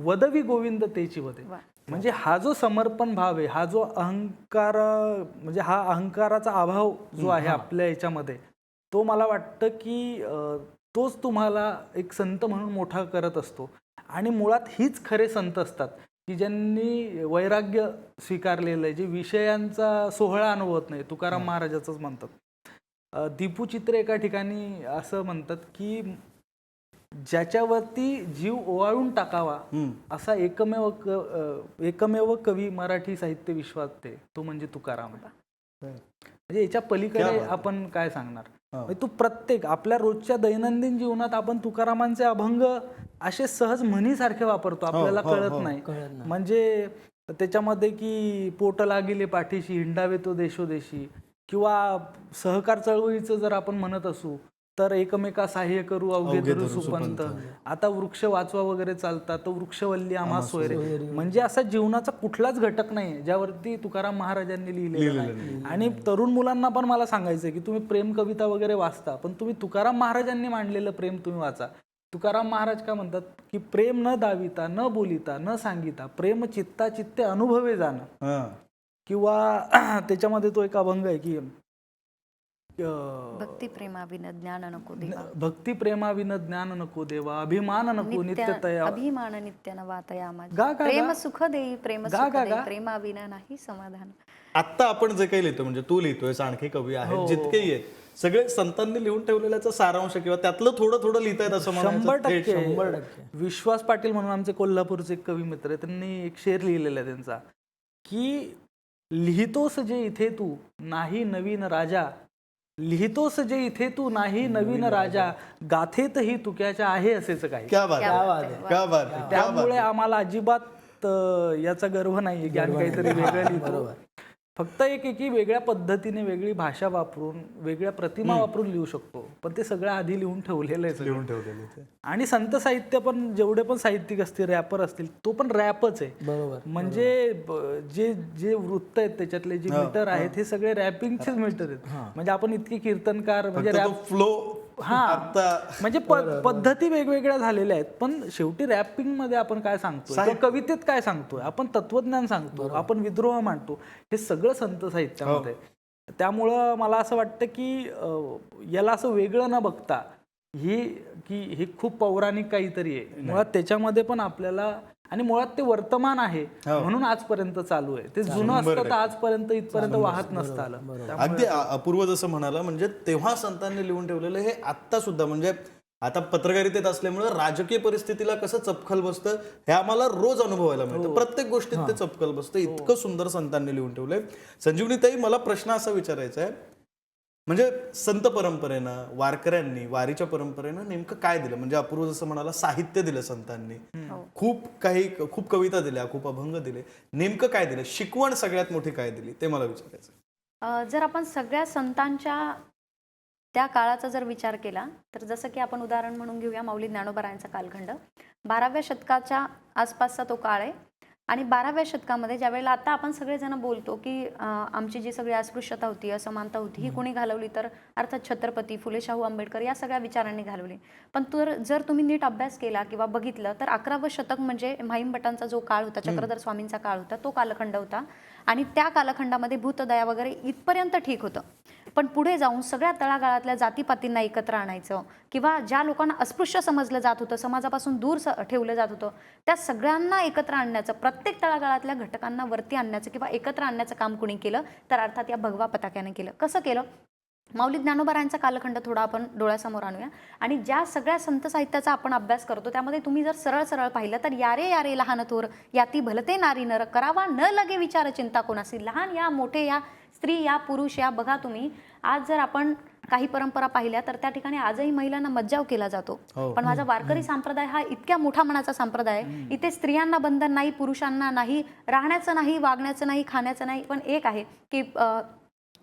वदवी गोविंद तेची वदे. म्हणजे हा जो समर्पण भाव आहे, हा जो अहंकार, म्हणजे हा अहंकाराचा अभाव जो आहे आपल्या याच्यामध्ये, तो मला वाटतं की तोच तुम्हाला एक संत म्हणून मोठा करत असतो. आणि मुळात हीच खरे संत असतात की ज्यांनी वैराग्य स्वीकारलेलं आहे, जे विषयांचा सोहळा अनुभवत नाही. तुकाराम महाराजाचंच म्हणतात. दीपूचित्र एका ठिकाणी असं म्हणतात की ज्याच्यावरती जीव ओवाळून टाकावा असा एकमेव कवी मराठी साहित्य विश्वात ते, तो म्हणजे तुकाराम. म्हणजे याच्या पलीकडे आपण काय सांगणार. म्हणजे तू प्रत्येक आपल्या रोजच्या दैनंदिन जीवनात आपण तुकारामांचे अभंग असे सहज म्हणीसारखे वापरतो, आपल्याला कळत नाही. म्हणजे त्याच्यामध्ये की पोट लागिले पाठीशी हिंडावे तो देशोदेशी, किंवा सहकार चळवळीचं जर आपण म्हणत असू तर एकमेका सहाय्य करू अवघे धरू सुपंत, आता वृक्ष वाचवा वगैरे चालतात तो वृक्षवल्ली आम्हा सोयरे. म्हणजे असा जीवनाचा कुठलाच घटक नाही ज्यावरती तुकाराम महाराजांनी लिहिलेलं नाही. आणि तरुण मुलांना पण मला सांगायचं की तुम्ही प्रेम कविता वगैरे वाचता, पण तुम्ही तुकाराम महाराजांनी मांडलेलं प्रेम तुम्ही वाचा. तुकाराम महाराज काय म्हणतात की प्रेम न दाविता न बोलिता न सांगिता प्रेम चित्ता चित्ते अनुभवे जाणं. किंवा त्याच्यामध्ये तो एक अभंग आहे की भक्ती प्रेमाविन ज्ञान नको देवा, भक्ती प्रेमाविन ज्ञान नको देवा, अभिमान नको नित्यतया, अभिमान नित्य न वातया माझा, गा गा प्रेम सुख देई प्रेम सुख देई, प्रेमाविना नाही समाधान. आता आपण जे काही लिहितो, म्हणजे तू लिहितोय, आणखी कवी आहेत जितकेही आहेत, सगळे संतांनी लिहून ठेवलेल्याचा सारांश किंवा त्यातलं थोडं थोडं लिहितायत असं म्हणायचं. 100%. विश्वास पाटील म्हणून आमचे कोल्हापूरचे एक कवी मित्र आहे, त्यांनी एक शेर लिहिलेला आहे त्यांचा की लिहितोस जे इथे तू नाही नवीन राजा, लिहितोस जे इथे तू नाही नवीन राजा, गाथेतही तुक्याच्या आहे असेच काही. त्यामुळे आम्हाला अजिबात याचा गर्व नाहीये की आम्ही काहीतरी वेगळं लिहितो. फक्त एकी वेगळ्या पद्धतीने वेगळी भाषा वापरून वेगळ्या प्रतिमा वापरून लिहू शकतो, पण ते सगळं आधी लिहून ठेवलेलं आहे. आणि संत साहित्य पण जेवढे पण साहित्यिक असतील, रॅपर असतील, तो पण रॅपच आहे. बरोबर. म्हणजे जे जे वृत्त आहेत त्याच्यातले जे मीटर आहेत हे सगळे रॅपिंगचेच मीटर आहेत. म्हणजे आपण इतके कीर्तनकार म्हणजे रॅप फ्लो म्हणजे पद्धती वेगवेगळ्या झालेल्या आहेत, पण शेवटी रॅपिंग मध्ये आपण काय सांगतो, कवितेत काय सांगतोय आपण, तत्वज्ञान सांगतो, आपण विद्रोह मांडतो, हे सगळं संत साहित्यामध्ये. त्यामुळं मला असं वाटतं की याला असं वेगळं न बघता हे खूप पौराणिक काहीतरी आहे मुळात त्याच्यामध्ये पण आपल्याला, आणि मुळात ते वर्तमान आहे म्हणून आजपर्यंत चालू आहे. ते जुनं असतं तर आजपर्यंत इथपर्यंत वाहत नसतं आलं. अगदी अपूर्व जसं म्हणाला, म्हणजे तेव्हा संतांनी लिहून ठेवलेलं हे आता सुद्धा, म्हणजे आता पत्रकारितेत असल्यामुळे राजकीय परिस्थितीला कसं चपखल बसतं हे आम्हाला रोज अनुभवायला मिळतं. प्रत्येक गोष्टीत ते चपखल बसतं. इतकं सुंदर संतांनी लिहून ठेवलंय. संजीवनी ताई, मला प्रश्न असा विचारायचा आहे, म्हणजे संत परंपरेनं, वारकऱ्यांनी, वारीच्या परंपरेनं नेमकं काय दिलं? म्हणजे अपूर्व जसं म्हणाला, साहित्य दिलं संतांनी, खूप कविता दिल्या, खूप अभंग दिले, नेमकं काय दिलं? शिकवण सगळ्यात मोठी काय दिली ते मला विचारायचं. जर आपण सगळ्या संतांच्या त्या काळाचा जर विचार केला तर जसं की आपण उदाहरण म्हणून घेऊया माऊली ज्ञानोबरायांचा कालखंड, 12व्या शतकाच्या आसपासचा तो काळ आहे. आणि 12व्या शतकामध्ये ज्यावेळेला आता आपण सगळेजण बोलतो की आमची जी सगळी अस्पृश्यता होती, असमानता होती, ही कोणी घालवली तर अर्थात छत्रपती फुले शाहू आंबेडकर या सगळ्या विचारांनी घालवली. पण जर तुम्ही नीट अभ्यास केला किंवा बघितलं तर 11वं शतक म्हणजे म्हाईंभटांचा जो काळ होता, चक्रधर स्वामींचा काळ होता, तो कालखंड होता. आणि त्या कालखंडामध्ये भूतदया वगैरे इथपर्यंत ठीक होतं. पण पुढे जाऊन सगळ्या तळागाळातल्या जातीपातींना एकत्र आणायचं किंवा ज्या लोकांना अस्पृश्य समजलं जात होतं, समाजापासून दूर ठेवलं जात होतं, त्या सगळ्यांना एकत्र आणण्याचं, प्रत्येक तळागाळातल्या घटकांना वरती आणण्याचं किंवा एकत्र आणण्याचं काम कुणी केलं तर अर्थात या भगवा पताक्याने केलं. कसं केलं? माऊली ज्ञानोबरायांचा कालखंड थोडा आपण डोळ्यासमोर आणूया. आणि ज्या सगळ्या संत साहित्याचा आपण अभ्यास करतो त्यामध्ये तुम्ही जर सरळ पाहिलं तर यारे यारे लहान थोर याती भलते नारी नर, करावा न लगे विचार चिंता कोणासी. लहान या मोठे या, स्त्री या पुरुष या, बघा तुम्ही आज जर आपण काही परंपरा पाहिल्या तर त्या ठिकाणी आजही महिलांना मज्जाव केला जातो. पण माझा वारकरी संप्रदाय हा इतक्या मोठा मनाचा संप्रदाय आहे. इथे स्त्रियांना बंधन नाही, पुरुषांना नाही, राहण्याचं नाही, वागण्याचं नाही, खाण्याचं नाही, पण एक आहे की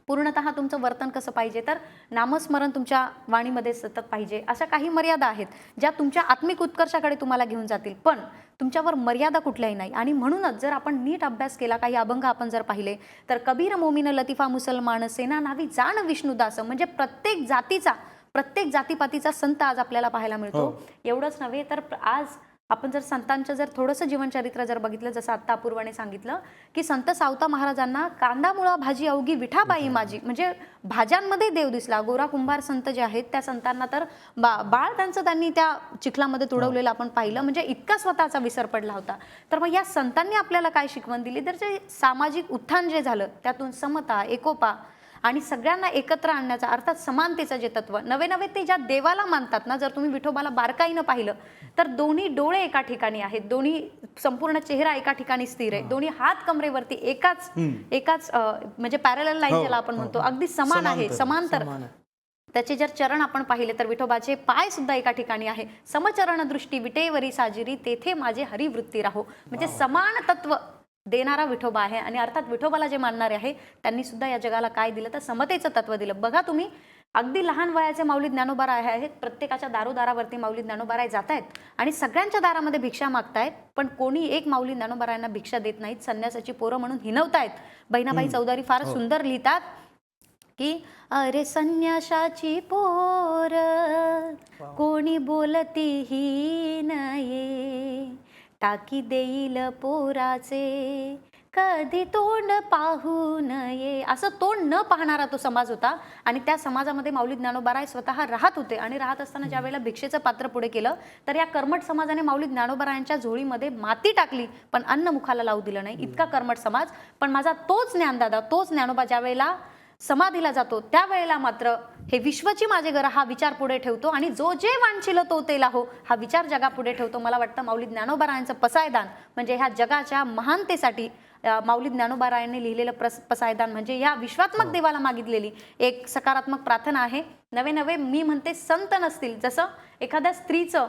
पूर्णतः तुमचं वर्तन कसं पाहिजे तर नामस्मरण तुमच्या वाणीमध्ये सतत पाहिजे. अशा काही मर्यादा आहेत ज्या तुमच्या आत्मिक उत्कर्षाकडे तुम्हाला घेऊन जातील, पण तुमच्यावर मर्यादा कुठल्याही नाही. आणि म्हणूनच जर आपण नीट अभ्यास केला, काही अभंग आपण जर पाहिले तर कबीर मोमीन लतिफा मुसलमान सेना नावी जाण विष्णुदास, म्हणजे प्रत्येक जातीपातीचा संत आज आपल्याला पाहायला मिळतो. एवढंच नव्हे तर आज आपण जर संतांचं जर थोडंसं जीवनचरित्र जर बघितलं, जसं आत्ता अपूर्वाने सांगितलं की संत सावता महाराजांना कांदा मुळा भाजी अवघी विठाबाई माझी, म्हणजे भाज्यांमध्ये देव दिसला. गोरा कुंभार संत जे आहेत त्या संतांना तर बाळ त्यांचं त्यांनी त्या चिखलामध्ये तुडवलेलं आपण पाहिलं, म्हणजे इतका स्वतःचा विसर पडला होता. तर मग या संतांनी आपल्याला काय शिकवण दिली तर जे सामाजिक उत्थान जे झालं त्यातून समता, एकोपा आणि सगळ्यांना एकत्र आणण्याचा, अर्थात समानतेचं जे तत्व, नवे नवे ते ज्या देवाला मानतात ना, जर तुम्ही विठोबाला बारकाईनं पाहिलं तर दोन्ही डोळे एका ठिकाणी आहेत, दोन्ही संपूर्ण चेहरा एका ठिकाणी स्थिर आहे, दोन्ही हात कमरेवरती एकाच म्हणजे पॅरलल लाईन ज्याला आपण म्हणतो अगदी समान आहे, समांतर. त्याचे जर चरण आपण पाहिले तर विठोबाचे पाय सुद्धा एका ठिकाणी आहे. समचरण दृष्टी विटेवरी साजिरी तेथे माझे हरिवृत्ती राहो, म्हणजे समान तत्व देणारा विठोबा आहे. आणि अर्थात विठोबाला जे मानणारे आहे त्यांनी सुद्धा या जगाला काय दिलं तर समतेचं तत्व दिलं. बघा तुम्ही, अगदी लहान वयाचे माऊली ज्ञानोबाराय आहेत, प्रत्येकाच्या दारोदारावरती माऊली ज्ञानोबाराय जात आहेत आणि सगळ्यांच्या दारामध्ये भिक्षा मागतायत, पण कोणी एक माऊली ज्ञानोबारायांना भिक्षा देत नाहीत. संन्यासाची पोरं म्हणून हिनवतायत. बहिणाबाई चौधरी फार सुंदर लिहितात की अरे संन्यासाची पोर कोणी बोलतीही नये, टाकी देईल पोराचे कधी तोंड पाहू नये. असं तोंड न पाहणारा तो समाज होता आणि त्या समाजामध्ये माऊली ज्ञानोबाराय स्वतः राहत होते. आणि राहत असताना ज्या वेळेला भिक्षेचं पात्र पुढे केलं तर या कर्मठ समाजाने माऊली ज्ञानोबारायांच्या झोळीमध्ये माती टाकली पण अन्न मुखाला लावू दिलं नाही, इतका कर्मठ समाज. पण माझा तोच ज्ञानदादा, तोच ज्ञानोबा ज्या वेळेला समाधीला जातो त्यावेळेला मात्र हे विश्वची माझे घर हा विचार पुढे ठेवतो आणि जो जे वांछिल तो तेला हो हा विचार जगापुढे ठेवतो. मला वाटतं माऊली ज्ञानोबारायांचं पसायदान म्हणजे ह्या जगाच्या महानतेसाठी माऊली ज्ञानोबारायांनी लिहिलेलं पसायदान म्हणजे या विश्वात्मक देवाला मागितलेली एक सकारात्मक प्रार्थना आहे. नवे नवे मी म्हणते संत नसतील, जसं एखाद्या स्त्रीचं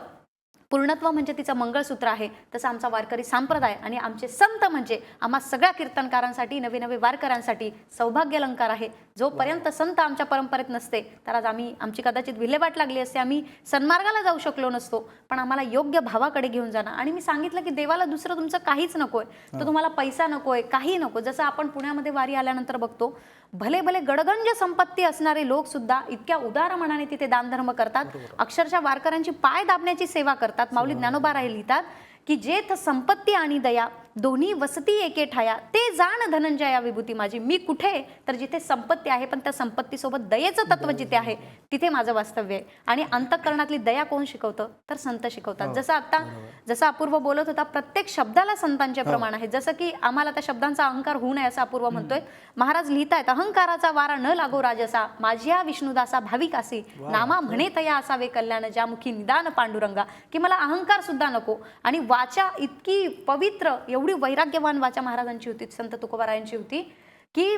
पूर्णत्व म्हणजे तिचं मंगळसूत्र आहे, तसं आमचा वारकरी संप्रदाय आणि आमचे संत म्हणजे आम्हा सगळ्या कीर्तनकारांसाठी, नवे नवे वारकऱ्यांसाठी सौभाग्य अलंकार आहे. जोपर्यंत संत आमच्या परंपरेत नसते तर आज आमची कदाचित विल्हेवाट लागली असते, आम्ही सन्मार्गाला जाऊ शकलो नसतो. पण आम्हाला योग्य भावाकडे घेऊन जाणं. आणि मी सांगितलं की देवाला दुसरं तुमचं काहीच नकोय, तर तुम्हाला पैसा नकोय, काही नको. जसं आपण पुण्यामध्ये वारी आल्यानंतर बघतो, भले भले गडगंज संपत्ती असणारे लोक सुद्धा इतक्या उदार मनाने तिथे दानधर्म करतात, अक्षरशः वारकऱ्यांची पाय दाबण्याची सेवा करतात. माऊली ज्ञानोबाराय लिहितात की जेथ संपत्ती आणि दया दोन्ही वसती एके ठाया, ते जाण धनंजया विभूती माझी. मी कुठे तर जिथे संपत्ती आहे पण त्या संपत्तीसोबत दयेचं तत्व जिथे आहे तिथे माझं वास्तव्य आहे. आणि अंतःकरणातली दया कोण शिकवतं तर संत शिकवतात. जसं अपूर्व बोलत होता, प्रत्येक शब्दाला संतांचे प्रमाण आहे. जसं की आम्हाला त्या शब्दांचा अहंकार होऊ नये असं अपूर्व म्हणतोय. महाराज लिहितायत, अहंकाराचा वारा न लागो राजसा, माझ्या विष्णुदासा भाविकासी, नामा म्हणे तया असावे कल्याण, ज्यामुखी निदान पांडुरंगा. की मला अहंकार सुद्धा नको. आणि वाचा इतकी पवित्र, एवढी वैराग्यवान वाचा महाराजांची होती, संत तुकोबारायांची होती की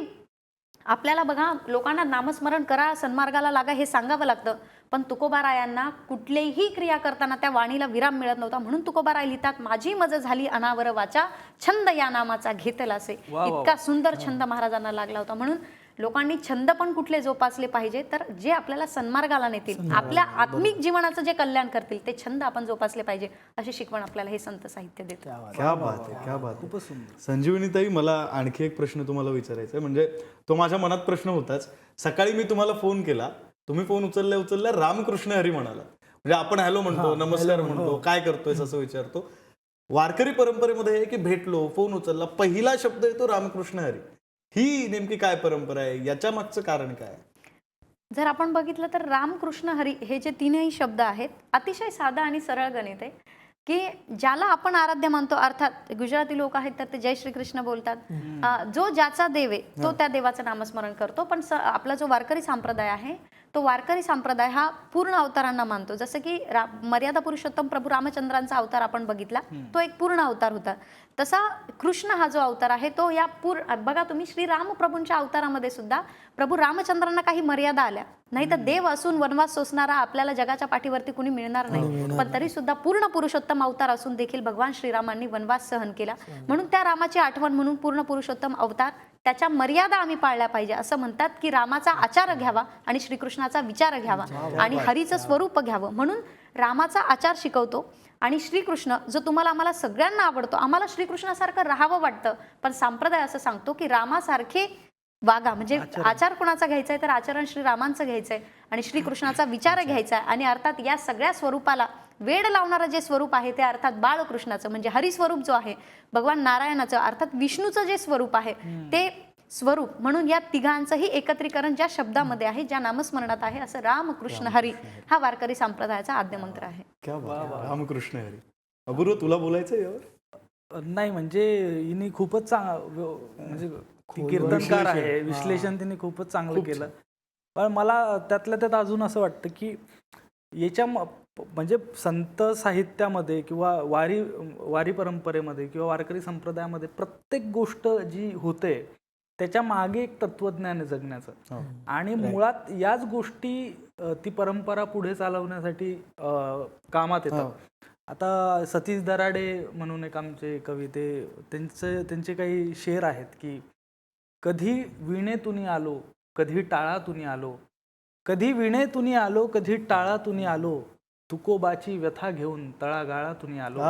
आपल्याला बघा लोकांना नामस्मरण करा, सन्मार्गाला लागा हे सांगावं लागतं, पण तुकोबारायांना कुठलीही क्रिया करताना त्या वाणीला विराम मिळत नव्हता. म्हणून तुकोबाराय लिहितात, माझी मज झाली अनावर वाचा, छंद या नामाचा घेतला से. इतका सुंदर छंद महाराजांना लागला होता. म्हणून लोकांनी छंद पण कुठले जोपासले पाहिजे तर जे आपल्याला सन्मार्गाला नेतील, आपल्या आत्मिक जीवनाचं जे कल्याण करतील ते छंद आपण जोपासले पाहिजे, अशी शिकवण आपल्याला हे संत साहित्य देतं. क्या बात आहे, क्या बात आहे. संजीवनीताई, मला आणखी एक प्रश्न तुम्हाला विचारायचा आहे. म्हणजे तो माझ्या मनात प्रश्न होताच. सकाळी मी तुम्हाला फोन केला, तुम्ही फोन उचलल्या रामकृष्ण हरी म्हणाला. म्हणजे आपण हॅलो म्हणतो, नमस्कार म्हणतो, काय करतोय असं विचारतो. वारकरी परंपरेमध्ये आहे की भेटलो, फोन उचलला, पहिला शब्द येतो रामकृष्ण हरी. ही नेमकी काय परंपरा आहे, याच्या मागचं कारण काय? जर आपण बघितलं तर रामकृष्ण हरी हे जे तीनही शब्द आहेत अतिशय साधा आणि सरळ गणित आहे की ज्याला आपण आराध्य मानतो, अर्थात गुजराती लोक आहेत तर ते जय श्रीकृष्ण बोलतात, जो ज्याचा देव आहे तो त्या देवाचं नामस्मरण करतो. पण आपला जो वारकरी संप्रदाय आहे तो वारकरी संप्रदाय हा पूर्ण अवतारांना मानतो. जसं की मर्यादा पुरुषोत्तम प्रभू रामचंद्रांचा अवतार आपण बघितला, तो एक पूर्ण अवतार होता. तसा कृष्ण हा जो अवतार आहे तो या बघा तुम्ही श्रीराम प्रभूंच्या अवतारामध्ये सुद्धा प्रभू रामचंद्रांना काही मर्यादा आल्या नाही, तर देव असून वनवास सोसणारा आपल्याला जगाच्या पाठीवरती कुणी मिळणार नाही, पण तरी सुद्धा पूर्ण पुरुषोत्तम अवतार असून देखील भगवान श्रीरामांनी वनवास सहन केला. म्हणून त्या रामाची आठवण म्हणून पूर्ण पुरुषोत्तम अवतार, त्याच्या मर्यादा आम्ही पाळल्या पाहिजे. असं म्हणतात की रामाचा आचार घ्यावा आणि श्रीकृष्णाचा विचार घ्यावा आणि हरीचं स्वरूप घ्यावं. म्हणून रामाचा आचार शिकवतो आणि श्रीकृष्ण जो तुम्हाला आम्हाला सगळ्यांना आवडतो, आम्हाला श्रीकृष्णासारखं राहावं वाटतं, पण संप्रदाय असं सांगतो की रामासारखे वागा. म्हणजे आचार कोणाचा घ्यायचा आहे तर आचरण श्रीरामांचं घ्यायचंय आणि श्रीकृष्णाचा विचार घ्यायचा आहे. आणि अर्थात या सगळ्या स्वरूपाला वेड लावणारं जे स्वरूप आहे ते अर्थात बाळकृष्णाचं म्हणजे हरिस्वरूप जो आहे, भगवान नारायणाचं अर्थात विष्णूचं जे स्वरूप आहे ते स्वरूप. म्हणून या तिघांचंही एकत्रीकरण ज्या शब्दामध्ये आहे, ज्या नामस्मरणात आहे, असं रामकृष्ण हरी हा वारकरी संप्रदायाचा आद्यमंत्र आहे. क्या बात आहे. रामकृष्ण हरी. अपूर्व, तुला बोलायचं यावर? नाही म्हणजे हिने खूपच म्हणजे ती कीर्तनकार आहे, विश्लेषण तिने खूपच चांगलं केलं. पण मला त्यातल्या त्यात अजून असं वाटतं की याच्या म्हणजे संत साहित्यामध्ये किंवा वारी परंपरेमध्ये किंवा वारकरी संप्रदायामध्ये प्रत्येक गोष्ट जी होते त्याच्या मागे एक तत्वज्ञान आहे जगण्याचं. आणि मुळात याच गोष्टी ती परंपरा पुढे चालवण्यासाठी कामात येतात. आता सतीश दराडे म्हणून एक आमचे कवी, त्यांचे काही शेर आहेत की कधी विणेतुनी आलो, कधी टाळातुनी आलो, कधी विणेतुनी आलो, कधी टाळातुनी आलो, तुकोबाची व्यथा घेऊन तळागाळातुनी आलो.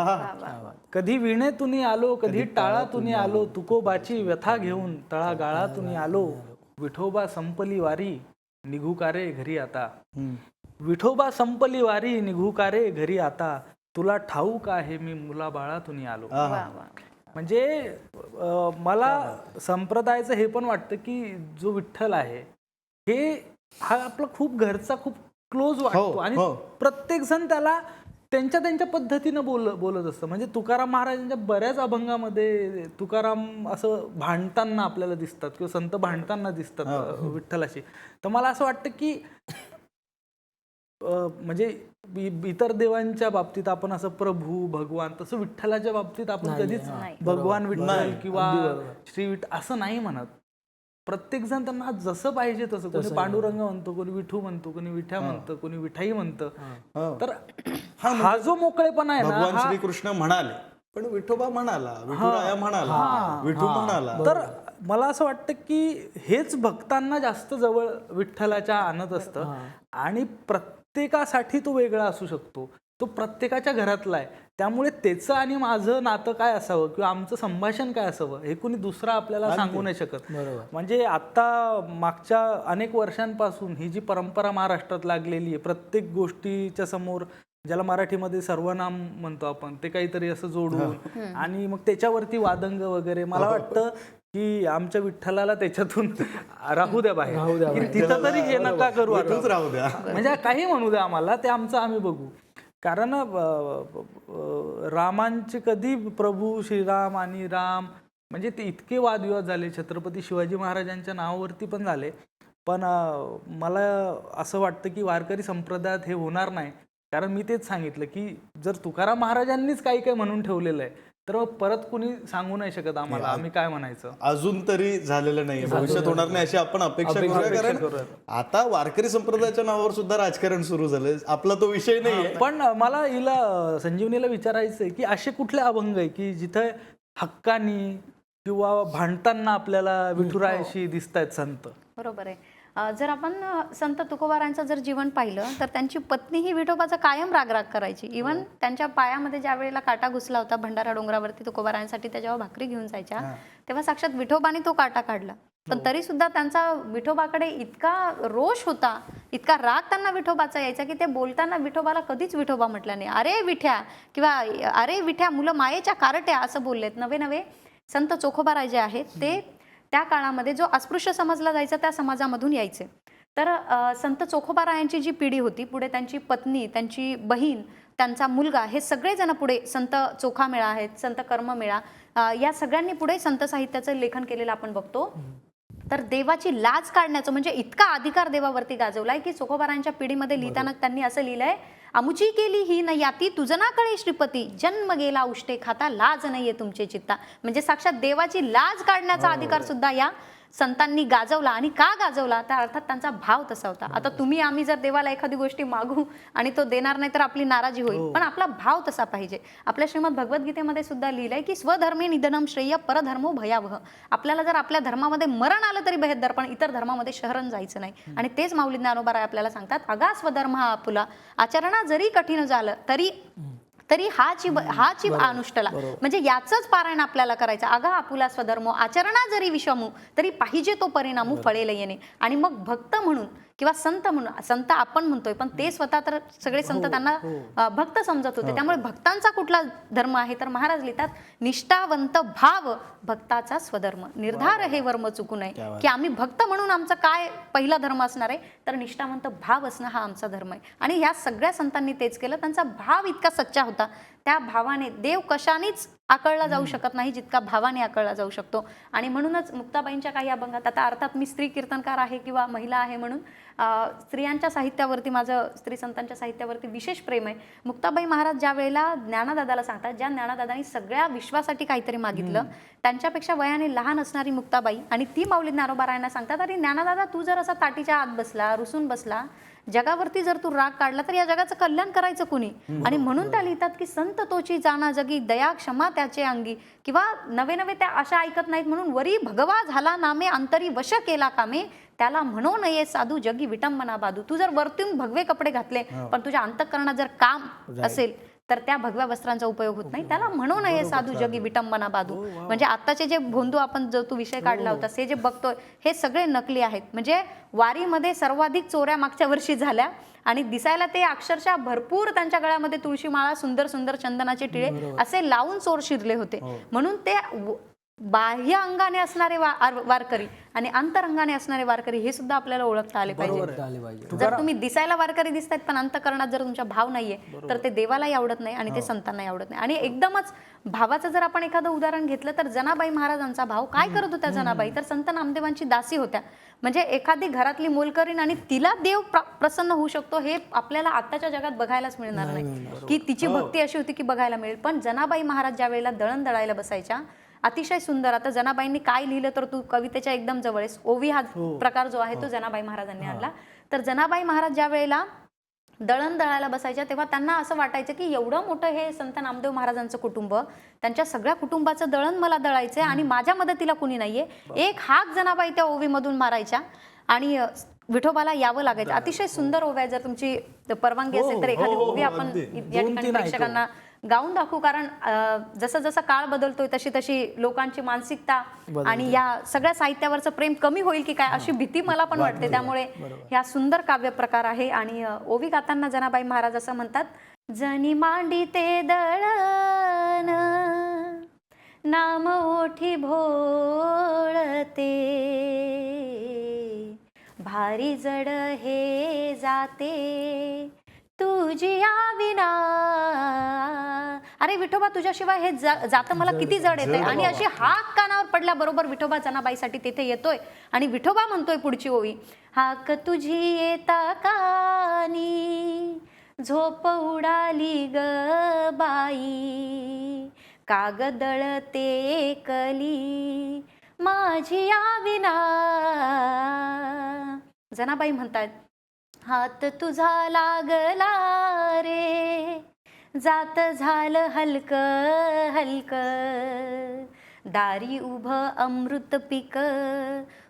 कधी विणेतुनी आलो, कधी टाळातुनी आलो, तुकोबाची व्यथा घेऊन तळागाळातुनी आलो. विठोबा संपली वारी, निघू का रे घरी आता. विठोबा संपली वारी, निघू का रे घरी आता. तुला ठाऊक आहे मी मुलाबाळातुनी आलो. म्हणजे मला संप्रदायाचं हे पण वाटतं की जो विठ्ठल आहे हे हा आपला खूप घरचा, खूप क्लोज वाटतो आणि प्रत्येक जण त्याला त्यांच्या त्यांच्या पद्धतीनं बोलत असतं. म्हणजे तुकाराम महाराजांच्या बऱ्याच अभंगामध्ये तुकाराम असं भांडताना आपल्याला दिसतात किंवा संत भांडताना दिसतात विठ्ठलाशी. तर मला असं वाटतं की म्हणजे इतर देवांच्या बाबतीत आपण असं प्रभू भगवान, तसं विठ्ठलाच्या बाबतीत आपण कधीच भगवान विठ्ठल किंवा श्री विठ्ठल असं नाही म्हणत. प्रत्येक जण त्यांना जसं पाहिजे तसं, कोणी पांडुरंग म्हणतो, कोणी विठू म्हणतो, कोणी विठ्या म्हणतं, कोणी विठाई म्हणतं. तर हा जो मोकळेपणा आहे ना, भगवान श्रीकृष्ण म्हणाले पण विठोबा म्हणाला, विठुराया म्हणाला, विठू म्हणाला. तर मला असं वाटतं की हेच भक्तांना जास्त जवळ विठ्ठलाच्या आणत असतं. आणि प्रत्येकासाठी तो वेगळा असू शकतो, तो प्रत्येकाच्या घरातला आहे. त्यामुळे त्याचं आणि माझं नातं काय असावं किंवा आमचं संभाषण काय असावं हे कोणी दुसरा आपल्याला सांगू नाही शकत. म्हणजे आता मागच्या अनेक वर्षांपासून ही जी परंपरा महाराष्ट्रात लागलेली आहे, प्रत्येक गोष्टीच्या समोर ज्याला मराठीमध्ये सर्वनाम म्हणतो आपण, ते काहीतरी असं जोडून आणि मग त्याच्यावरती वादंग वगैरे. मला वाटतं की आमच्या विठ्ठलाला त्याच्यातून राहू द्या बाहेर, की तिथं तरी हे नका करू, राहू द्या, म्हणजे काही म्हणू द्या आम्हाला, ते आमचं आम्ही बघू. कारण रामांचे कधी प्रभू श्रीराम आणि राम म्हणजे ते इतके वादविवाद झाले, छत्रपती शिवाजी महाराजांच्या नावावरती पण झाले. पण मला असं वाटतं की वारकरी संप्रदायात हे होणार नाही. कारण मी तेच सांगितलं की जर तुकाराम महाराजांनीच काही काही म्हणून ठेवलेलं आहे तर मग परत कुणी सांगू नाही शकत आम्हाला आम्ही काय म्हणायचं. अजून तरी झालेलं नाही, भविष्यात होणार नाही अशी आपण अपेक्षा करूया. कारण आता वारकरी संप्रदायाच्या नावावर सुद्धा राजकारण सुरू झालंय, आपला तो विषय नाहीये. पण मला हिला संजीवनीला विचारायचंय की असे कुठले अभंग आहे की जिथे हक्कानी किंवा भांडताना आपल्याला विठुरायाशी दिसतायत संत? बरोबर आहे. जर आपण संत तुकोबारांचं जर जीवन पाहिलं तर त्यांची पत्नी ही विठोबाचा कायम रागराग करायची. इव्हन त्यांच्या पायामध्ये ज्या वेळेला काटा घुसला होता भंडारा डोंगरावरती तुकोबारांसाठी, त्या जेव्हा भाकरी घेऊन जायच्या तेव्हा साक्षात विठोबाने तो काटा काढला. पण तरी सुद्धा त्यांचा विठोबाकडे इतका रोष होता, इतका राग त्यांना विठोबाचा यायचा की ते बोलताना विठोबाला कधीच विठोबा म्हटलं नाही. अरे विठ्या किंवा अरे विठ्या, मुलं मायेच्या कारट्या असं बोललेत. नवे संत चोखोबाराय जे आहेत ते त्या काळामध्ये जो अस्पृश्य समजला जायचा त्या समाजामधून यायचे. तर संत चोखोबारायांची जी पिढी होती, पुढे त्यांची पत्नी, त्यांची बहीण, त्यांचा मुलगा, हे सगळेजण पुढे संत चोखामेळा आहेत, संत कर्ममेळा, या सगळ्यांनी पुढे संत साहित्याचं लेखन केलेलं आपण बघतो. तर देवाची लाज काढण्याचं म्हणजे इतका अधिकार देवावरती गाजवलाय की चोखोबारांच्या पिढीमध्ये लिहिताना त्यांनी असं लिहिलंय, अमुची केली ही न याती तुझना कळे श्रीपती, जन्म गेला उष्टे खाता लाज नाहीये तुमचे चित्ता. म्हणजे साक्षात देवाची लाज काढण्याचा अधिकार सुद्धा या संतांनी गाजवला. आणि का गाजवला तर अर्थात त्यांचा भाव तसा होता. आता तुम्ही आम्ही जर देवाला एखादी गोष्टी मागू आणि तो देणार नाही तर आपली नाराजी होईल, पण आपला भाव तसा पाहिजे. आपल्या श्रीमद भगवद्गीतेमध्ये सुद्धा लिहिलंय की स्वधर्मे निधनम श्रेय परधर्मो भयावह. आपल्याला जर आपल्या धर्मामध्ये मरण आलं तरी बेहद्दर, पण इतर धर्मामध्ये शहरण जायचं नाही. आणि तेच माऊली ज्ञानोबा आपल्याला सांगतात, अगा स्वधर्म हा आपुला आचरणा जरी कठीण झालं तरी हाची अनुष्टला. म्हणजे याचंच पारायण आपल्याला करायचं. अगा आपुला स्वधर्म आचरणा जरी विषमू तरी पाहिजे तो परिणामू फळेल येणे. आणि मग भक्त म्हणून किंवा संत म्हणून, संत आपण म्हणतोय पण ते स्वतः तर सगळे संत त्यांना भक्त समजत होते. त्यामुळे भक्तांचा कुठला धर्म आहे तर महाराज लिहितात, निष्ठावंत भाव भक्ताचा स्वधर्म, निर्धार हे वर्म चुकू नये. की आम्ही भक्त म्हणून आमचा काय पहिला धर्म असणार आहे तर निष्ठावंत भाव असणं हा आमचा धर्म आहे. आणि ह्या सगळ्या संतांनी तेच केलं. त्यांचा भाव इतका सच्चा होता, त्या भावाने देव कशानेच आकळला जाऊ शकत नाही जितका भावाने आकळला जाऊ शकतो. आणि म्हणूनच मुक्ताबाईंच्या काही अभंगात, आता अर्थात मी स्त्री कीर्तनकार आहे किंवा महिला आहे म्हणून स्त्रियांच्या साहित्यावरती, माझं स्त्री संतांच्या साहित्यावरती विशेष प्रेम आहे. मुक्ताबाई महाराज ज्या वेळेला ज्ञानदादाला सांगतात, ज्या ज्ञानदादांनी सगळ्या विश्वासाठी काहीतरी मागितलं, त्यांच्यापेक्षा वयाने लहान असणारी मुक्ताबाई आणि ती माऊली ज्ञानोबारायांना सांगतात, अरे ज्ञानदादा तू जर असा ताटीच्या आत बसला, रुसून बसला, जगावरती जर तू राग काढला तर या जगाचं कल्याण करायचं कुणी. आणि म्हणून त्या लिहितात की संत तोची जाना जगी दया क्षमा त्याचे अंगी. किंवा नवे नवे त्या अशा ऐकत नाहीत म्हणून वरी भगवा झाला नामे अंतरी वश केला कामे, त्याला म्हणू नये साधू जगी विटंबना बाधू. तू जर वरतून भगवे कपडे घातले पण तुझ्या अंतःकरणात जर काम असेल तर त्या भगव्या वस्त्रांचा उपयोग होत नाही. त्याला म्हणू नये साधू जगी विटंबना बाधू. म्हणजे आताचे जे भोंदू आपण जो तू विषय काढला होता, हे जे बघतोय हे सगळे नकली आहेत. म्हणजे वारीमध्ये सर्वाधिक चोऱ्या मागच्या वर्षी झाल्या आणि दिसायला ते अक्षरशः भरपूर त्यांच्या गळ्यामध्ये तुळशी माळा, सुंदर सुंदर चंदनाचे टिळे असे लावून चोर शिरले होते. म्हणून ते बाह्य अंगाने असणारे वारकरी आणि अंतरंगाने असणारे वारकरी हे सुद्धा आपल्याला ओळखता आले पाहिजे. जर तुम्ही दिसायला वारकरी दिसतायत पण अंतःकरणात जर तुमच्या भाव नाहीये तर ते देवालाही आवडत नाही आणि ते संतांनाही आवडत नाही. आणि एकदमच भावाचं जर आपण एखादं उदाहरण घेतलं तर जनाबाई महाराजांचा भाव काय करत होत्या जनाबाई, तर संत नामदेवांची दासी होत्या. म्हणजे एखादी घरातली मोलकरीण आणि तिला देव प्रसन्न होऊ शकतो हे आपल्याला आताच्या जगात बघायलाच मिळणार नाही. की तिची भक्ती अशी होती की बघायला मिळेल. पण जनाबाई महाराज ज्या वेळेला दळण दळायला बसायच्या, अतिशय सुंदर. आता जनाबाईंनी काय लिहिलं तर तू कवितेच्या एकदम जवळ आहेस. ओवी हा प्रकार जो आहे तो जनाबाई महाराजांनी आणला. तर जनाबाई महाराज ज्या वेळेला दळण दळायला बसायच्या तेव्हा त्यांना असं वाटायचं की एवढं मोठं हे संत नामदेव महाराजांचं कुटुंब, त्यांच्या सगळ्या कुटुंबाचं दळण मला दळायचंय आणि माझ्या मदतीला कुणी नाहीये. एक हाक जनाबाई त्या ओवीमधून मारायच्या आणि विठोबाला यावं लागायचं. अतिशय सुंदर ओव्या, जर तुमची परवानगी असेल तर एखादी ओवी आपण या ठिकाणी प्रेक्षकांना गाऊन दाखवू. कारण जसं जसं काळ बदलतोय तशी तशी लोकांची मानसिकता आणि या सगळ्या साहित्यावरचं प्रेम कमी होईल की काय अशी भीती मला पण वाटते. त्यामुळे ह्या सुंदर काव्य प्रकार आहे. आणि ओवी गाताना जनाबाई महाराज असं म्हणतात, जनी मांडी ते दळण नाम ओठी भोळते, भारी जड हे जाते तुझी विना. अरे विठोबा तुझ्याशिवाय हे जातं मला किती जड येते. आणि अशी हाक कानावर पडल्याबरोबर विठोबा जनाबाईसाठी तिथे येतोय आणि विठोबा म्हणतोय पुढची ओवी, हाक तुझी येता कानी झोप उडाली ग बाई, कागदळते कली माझी विना. जनाबाई म्हणतात, हात तुझा लागला रे जात झालं हलक हलक, दारी उभं अमृत पीक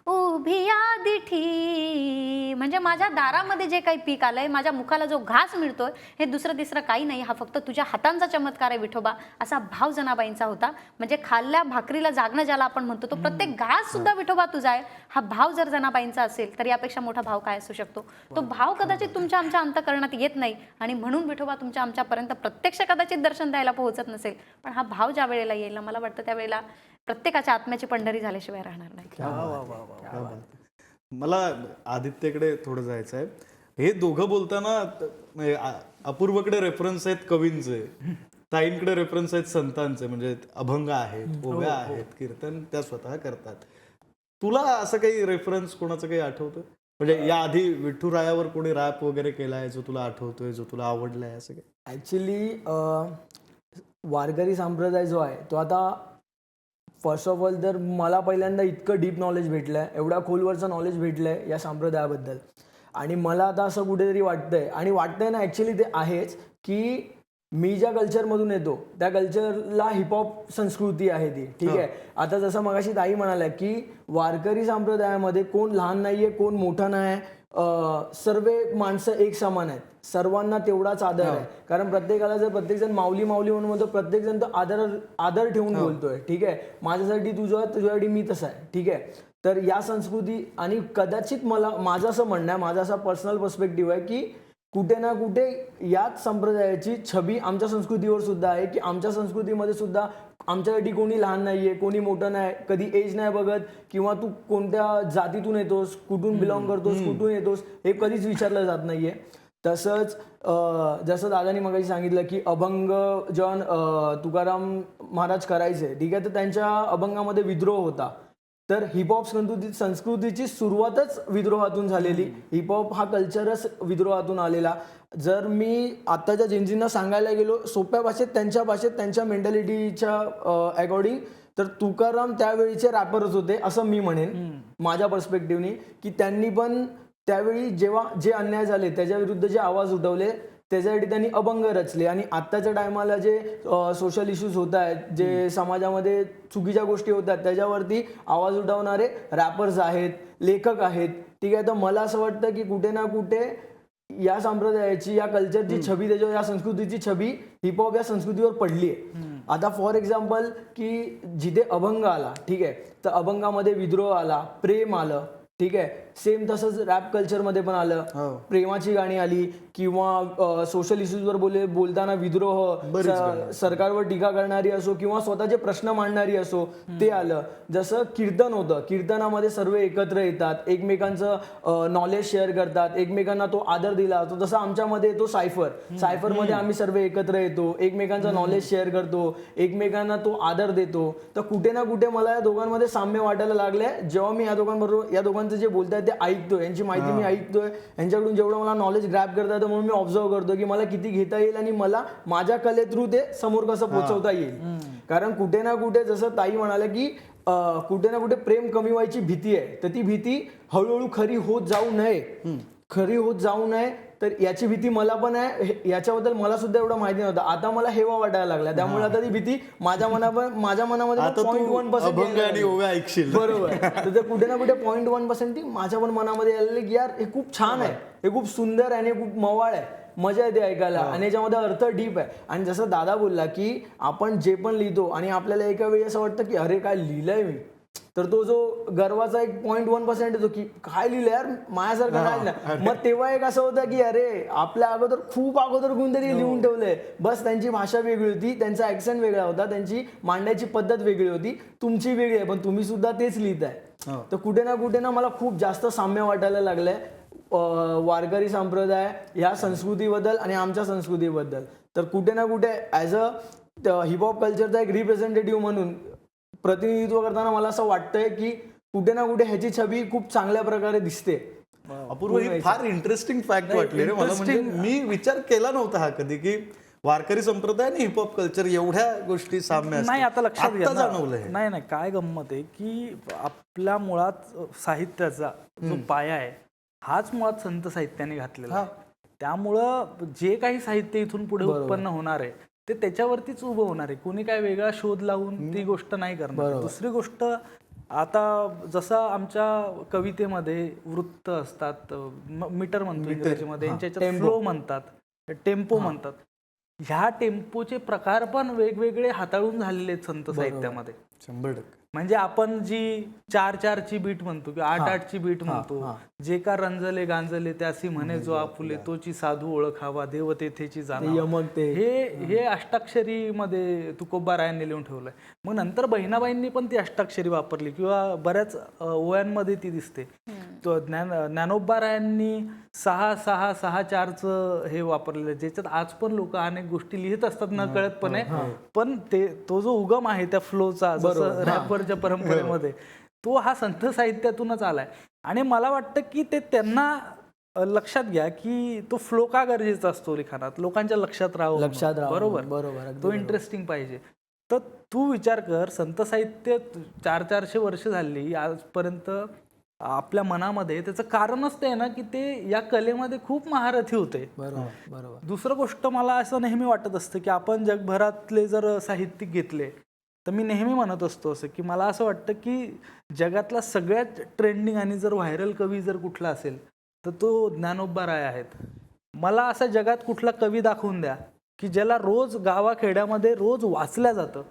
उभी दिठी. म्हणजे माझ्या दारामध्ये जे काही पीक आलंय, माझ्या मुखाला जो घास मिळतोय हे दुसरं तिसरं काही नाही, हा फक्त तुझ्या हातांचा चमत्कार आहे विठोबा. असा भाव जनाबाईंचा होता. म्हणजे खाल्ल्या भाकरीला जागणं ज्याला आपण म्हणतो, तो प्रत्येक घास सुद्धा विठोबा तुझा आहे हा भाव जर जनाबाईंचा असेल तर यापेक्षा मोठा भाव काय असू शकतो. तो भाव कदाचित तुमच्या आमच्या अंतःकरणात येत नाही आणि म्हणून विठोबा तुमच्या आमच्यापर्यंत प्रत्यक्ष कदाचित दर्शन द्यायला पोहोचत नसेल, पण हा भाव ज्या वेळेला येईल ना, मला वाटतं त्यावेळेला प्रत्येकाच्या आत्म्याची पंढरी झाल्याशिवाय राहणार नाही. मला आदित्यकडे थोडं जायचं आहे. हे दोघं बोलताना अपूर्वकडे रेफरन्स आहेत कवींचे, ताईंकडे रेफरन्स आहेत संतांचे, म्हणजे अभंग आहेत, ओव्या आहेत, कीर्तन त्या स्वतः करतात. तुला असं काही रेफरन्स कोणाचं काही आठवतं म्हणजे या आधी विठुरायावर कोणी रॅप वगैरे केलाय जो तुला आठवतोय जो तुला आवडलाय असं काही? ॲक्च्युली वारकरी संप्रदाय जो आहे तो आता फर्स्ट ऑफ ऑल तर मला पहिल्यांदा इतकं डीप नॉलेज भेटलं आहे, एवढ्या खोलवरचं नॉलेज भेटलं आहे या संप्रदायाबद्दल. आणि मला आता असं कुठेतरी वाटतंय आणि वाटतंय ना ॲक्च्युली ते आहेच की मी ज्या कल्चरमधून येतो त्या कल्चरला हिपहॉप संस्कृती आहे ती. ठीक आहे. आता जसं मगाशी ताई म्हणाल्या की वारकरी संप्रदायामध्ये कोण लहान नाही आहे, कोण मोठा नाही आहे, सर्व माणसं एक समान आहेत, सर्वांना तेवढाच आदर आहे. कारण प्रत्येकाला जर प्रत्येकजण माऊली माऊली म्हणून म्हणतो, प्रत्येकजण तो आदर ठेवून बोलतोय. ठीक आहे. माझ्यासाठी तुझ्यासाठी मी तसा आहे. ठीक आहे. तर या संस्कृती आणि कदाचित माझं असं म्हणणं आहे, माझा असा पर्सनल पर्स्पेक्टिव्ह आहे की कुठे ना कुठे याच संप्रदायाची छबी आमच्या संस्कृतीवर सुद्धा आहे की आमच्या संस्कृतीमध्ये सुद्धा आमच्यासाठी कोणी लहान नाहीये, कोणी मोठं नाही, कधी एज नाही बघत किंवा तू कोणत्या जातीतून येतोस, कुठून बिलॉंग करतोस, कुठून येतोस हे कधीच विचारलं जात नाहीये. तसंच जसं दादानी मगाशी सांगितलं की अभंग जेव्हा तुकाराम महाराज करायचे, ठीक आहे, तर त्यांच्या अभंगामध्ये विद्रोह होता. तर हिपहॉप संस्कृतीची सुरुवातच विद्रोहातून झालेली. हिपहॉप हा कल्चरच विद्रोहातून आलेला. जर मी आत्ताच्या जेनजींना सांगायला गेलो सोप्या भाषेत, त्यांच्या भाषेत, त्यांच्या मेंटॅलिटीच्या अकॉर्डिंग, तर तुकाराम त्यावेळीचे रॅपरच होते असं मी म्हणेन माझ्या पर्स्पेक्टिव्हनी. की त्यांनी पण त्यावेळी जेव्हा जे अन्याय झाले त्याच्या विरुद्ध जे आवाज उठवले त्याच्यासाठी त्यांनी अभंग रचले. आणि आत्ताच्या टायमाला जे सोशल इश्यूज होत आहेत, जे समाजामध्ये चुकीच्या गोष्टी होत आहेत, त्याच्यावरती आवाज उठवणारे रॅपर्स आहेत, लेखक आहेत. ठीक आहे. तर मला असं वाटतं की कुठे ना कुठे या संप्रदायाची, या कल्चरची छबी, त्याच्यावर या संस्कृतीची छबी हिपहॉप या संस्कृतीवर पडली आहे. आता फॉर एक्झाम्पल की जिथे अभंग आला, ठीक आहे, तर अभंगामध्ये विद्रोह आला, प्रेम आलं. ठीक आहे. सेम तसंच रॅप कल्चरमध्ये पण आलं, प्रेमाची गाणी आली किंवा सोशल इश्यूजवर बोलताना विद्रोह, सरकारवर टीका करणारी असो किंवा स्वतःचे प्रश्न मांडणारी असो ते आलं. जसं कीर्तन होतं, कीर्तनामध्ये सर्व एकत्र येतात, एकमेकांचं नॉलेज शेअर करतात, एकमेकांना तो आदर दिला जातो. तसं आमच्यामध्ये येतो सायफरमध्ये आम्ही सर्व एकत्र येतो, एकमेकांचं नॉलेज शेअर करतो, एकमेकांना तो आदर देतो. तर कुठे ना कुठे मला या दोघांमध्ये साम्य वाटायला लागलंय जेव्हा मी या दोघांचं जे बोलतायत ते ऐकतोय, यांची माहिती मी ऐकतोय, यांच्याकडून जेवढं मला नॉलेज ग्रॅब करता येतं म्हणून मी ऑब्झर्व करतो की मला किती घेता येईल आणि मला माझ्या कले थ्रू ते समोर कसं पोहोचवता येईल. कारण कुठे ना कुठे जसं ताई म्हणाले की कुठे ना कुठे प्रेम कमी व्हायची भीती आहे, तर ती भीती हळूहळू खरी होत जाऊ नये. तर याची भीती मला पण आहे. याच्याबद्दल मला सुद्धा एवढं माहिती नव्हतं. आता मला हेवा वाटायला लागला, त्यामुळे आता ती भीती माझ्या मनामध्ये 0.1% ऐकशील बरोबर. तर ते कुठे ना कुठे 0.1% ती माझ्या पण मनामध्ये आलेली की यार हे खूप छान आहे, हे खूप सुंदर आहे आणि हे खूप मवाळ आहे, मजा येते ऐकायला आणि याच्यामध्ये अर्थ डीप आहे. आणि जसं दादा बोलला की आपण जे पण लिहितो आणि आपल्याला एका वेळी असं वाटतं की अरे काय लिहिलंय मी, तर तो जो गर्वाचा एक 0.1% येतो की काय लिहिलं यार माझ्यासारखं काय लिहिलं. मग तेव्हा एक असं होतं की अरे आपल्या खूप अगोदर कोणतरी लिहून ठेवलंय, बस त्यांची भाषा वेगळी होती, त्यांचा ऍक्सेंट वेगळा होता, त्यांची मांडायची पद्धत वेगळी होती, तुमची वेगळी आहे, पण तुम्ही सुद्धा तेच लिहिताय. तर कुठे ना मला खूप जास्त साम्य वाटायला लागलंय वारकरी संप्रदाय ह्या संस्कृतीबद्दल आणि आमच्या संस्कृतीबद्दल. तर कुठे ना कुठे ॲज अ हिपहॉप कल्चरचा एक रिप्रेझेंटेटिव्ह म्हणून प्रतिनिधित्व करताना मला असं वाटतंय की कुठे ना कुठे ह्याची छबी खूप चांगल्या प्रकारे दिसते. अपूर्व, ही फार इंटरेस्टिंग फॅक्ट वाटली रे मला. म्हणजे मी विचार केला नव्हता हा कधी की वारकरी संप्रदाय आणि हिपहॉप कल्चर एवढ्या गोष्टी साम्य नाही. आता लक्षात घ्या ना. जाणवलंय. नाही काय गंमत आहे की आपल्या मुळात साहित्याचा जो पाया आहे हाच मुळात संत साहित्याने घातलेला आहे. त्यामुळं जे काही साहित्य इथून पुढे उत्पन्न होणार आहे ते त्याच्यावरतीच उभं होणार आहे. कोणी काय वेगळा शोध लावून ती गोष्ट नाही करणार. दुसरी गोष्ट, आता जसं आमच्या कवितेमध्ये वृत्त असतात, मीटर म्हणतो इंग्रजीमध्ये, यांच्या फ्लो म्हणतात, टेम्पो म्हणतात. ह्या टेम्पोचे प्रकार पण वेगवेगळे हाताळून झालेले आहेत संत साहित्यामध्ये. 100%. म्हणजे आपण जी 4-4ची बीट म्हणतो किंवा 8-8ची बीट म्हणतो, जे का रंजले गांजले त्यासी म्हणे जो आपुले, तोची साधू ओळखावा देव तेथेची जाणीव, हे अष्टाक्षरी मध्ये तुकोबारायांनी लिहून ठेवलंय. मग नंतर बहिणाबाईंनी पण ती अष्टाक्षरी वापरली किंवा बऱ्याच ओव्यांमध्ये ती दिसते. ज्ञानोबारायांनी 6-6-6-4चं हे वापरलेलं, ज्याच्यात आज पण लोक अनेक गोष्टी लिहित असतात न कळतपणे, पण तो जो उगम आहे त्या फ्लोचा, जसं रॅपरच्या परंपरेमध्ये, तो हा संत साहित्यातूनच आलाय. आणि मला वाटतं की ते त्यांना लक्षात घ्या की तो फ्लो का गरजेचा असतो लिखाणात, लोकांच्या लक्षात राहावं म्हणून. लक्षात राहावं बरोबर म्हणून. बरोबर, अगदी तो इंटरेस्टिंग पाहिजे. तर तू विचार कर, संत साहित्य 400-400 वर्ष झाली आजपर्यंत आपल्या मनामध्ये, त्याचं कारणच ते आहे ना की ते या कलेमध्ये खूप महारथी होते. बरोबर बरोबर. दुसरं गोष्ट मला असं नेहमी वाटत असतं की आपण जगभरातले जर साहित्यिक घेतले तर मी नेहमी म्हणत असतो असं की मला असं वाटतं की जगातला सगळ्यात ट्रेंडिंग आणि जर व्हायरल कवी जर कुठला असेल तर तो ज्ञानोबा राय आहेत. मला असा जगात कुठला कवी दाखवून द्या की ज्याला रोज गावाखेड्यामध्ये रोज वाचल्या जातं.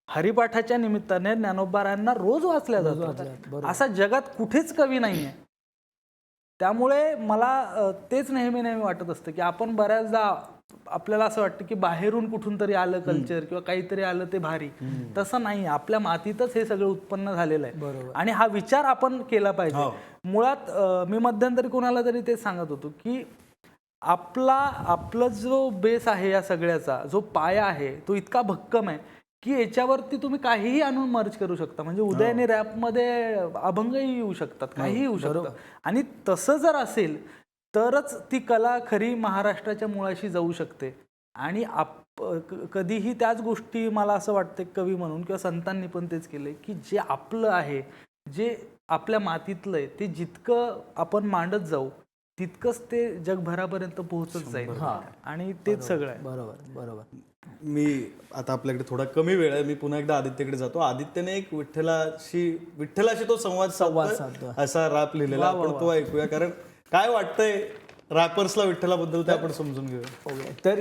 हरिपाठाच्या निमित्ताने ज्ञानोबा रायांना रोज वाचल्या जातं. असा जगात कुठेच कवी नाहीये. त्यामुळे मला तेच नेहमी वाटत असतं की आपण बऱ्याचदा आपल्याला असं वाटतं की बाहेरून कुठून तरी आलं कल्चर किंवा काहीतरी आलं ते भारी. तसं नाही, आपल्या मातीतच हे सगळं उत्पन्न झालेलं आहे. आणि हा विचार आपण केला पाहिजे. मुळात मी मध्यंतरी कोणाला तरी ते सांगत होतो की आपला जो बेस आहे या सगळ्याचा, जो पाया आहे तो इतका भक्कम आहे की याच्यावरती तुम्ही काहीही आणून मर्ज करू शकता. म्हणजे उदय आणि रॅपमध्ये अभंगही येऊ शकतात, काहीही येऊ शकतं. आणि तसं जर असेल तरच ती कला खरी महाराष्ट्राच्या मुळाशी जाऊ शकते. आणि कधीही त्याच गोष्टी मला असं वाटतं कवी म्हणून किंवा संतांनी पण तेच केलंय की जे आपलं आहे, जे आपल्या मातीतलं आहे, ते जितकं आपण मांडत जाऊ तितकंच ते जगभरापर्यंत पोहोचत जाईल. आणि तेच सगळं आहे. बरोबर बरोबर. मी आता आपल्याकडे थोडा कमी वेळ आहे, मी पुन्हा एकदा आदित्यकडे जातो. आदित्यने एक विठ्ठलाशी तो संवाद साधतो असा रॅप लिहिलेला, आपण तो ऐकूया. कारण काय वाटतंय रॅपर्सला विठ्ठलाबद्दल ते आपण समजून घेऊया. तर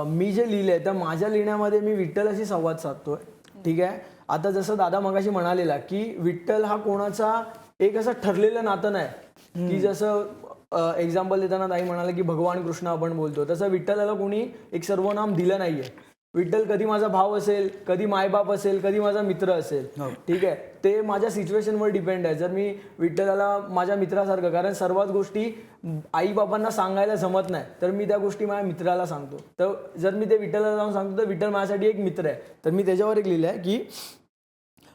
मी जे लिहिलंय तर माझ्या लिहिण्यामध्ये मी विठ्ठलाशी संवाद साधतोय. ठीक आहे. आता जसं दादा मगाशी म्हणालेला की विठ्ठल हा कोणाचा एक असं ठरलेलं नातं नाही की जसं एक्झाम्पल देताना ताई म्हणाले की भगवान कृष्ण आपण बोलतो, तसं विठ्ठलाला कोणी एक सर्वनाम दिलं नाहीये. विठ्ठल कधी माझा भाव असेल, कधी मायबाप असेल, कधी माझा मित्र असेल. ठीक आहे. ते माझ्या सिच्युएशनवर डिपेंड आहे. जर मी विठ्ठलाला माझ्या मित्रासारखं, कारण सर्वात गोष्टी आई बाबांना सांगायला जमत नाही, तर मी त्या गोष्टी माझ्या मित्राला सांगतो. तर जर मी ते विठ्ठलाला जाऊन सांगतो तर विठ्ठल माझ्यासाठी एक मित्र आहे. तर मी त्याच्यावर एक लिहिलं आहे की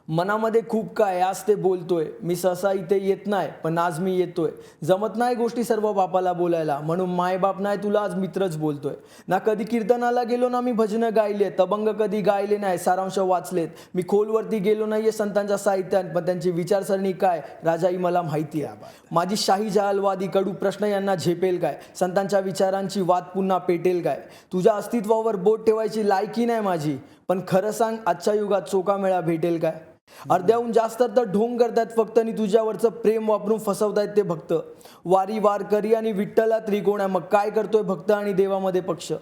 मनामध्ये खूप काय आज ते बोलतोय, मी सहसा इथे येत नाही पण आज मी येतोय. जमत नाही गोष्टी सर्व बापाला बोलायला, म्हणून मायबाप नाही तुला आज मित्रच बोलतोय. ना कधी कीर्तनाला गेलो ना मी भजनं गायले, तबंग कधी गायले नाही सारांश वाचलेत. मी खोलवरती गेलो नाहीये संतांच्या साहित्यात, पण त्यांची विचारसरणी काय राजाई मला माहिती आहे. माझी शाही जहालवादी कडू प्रश्न यांना झेपेल काय, संतांच्या विचारांची वाद पुन्हा पेटेल काय. तुझ्या अस्तित्वावर बोट ठेवायची लायकी नाही माझी, पण खरं सांग आजच्या युगात चोकामेळा भेटेल काय. अर्ध्याहून जास्त तर ढोंग करतायत फक्त, आणि तुझ्यावरचं प्रेम वापरून फसवतायत ते भक्त. वारी वारकरी आणि विठ्ठला त्रिकोण आहे, मग काय करतोय भक्त आणि देवामध्ये पक्ष.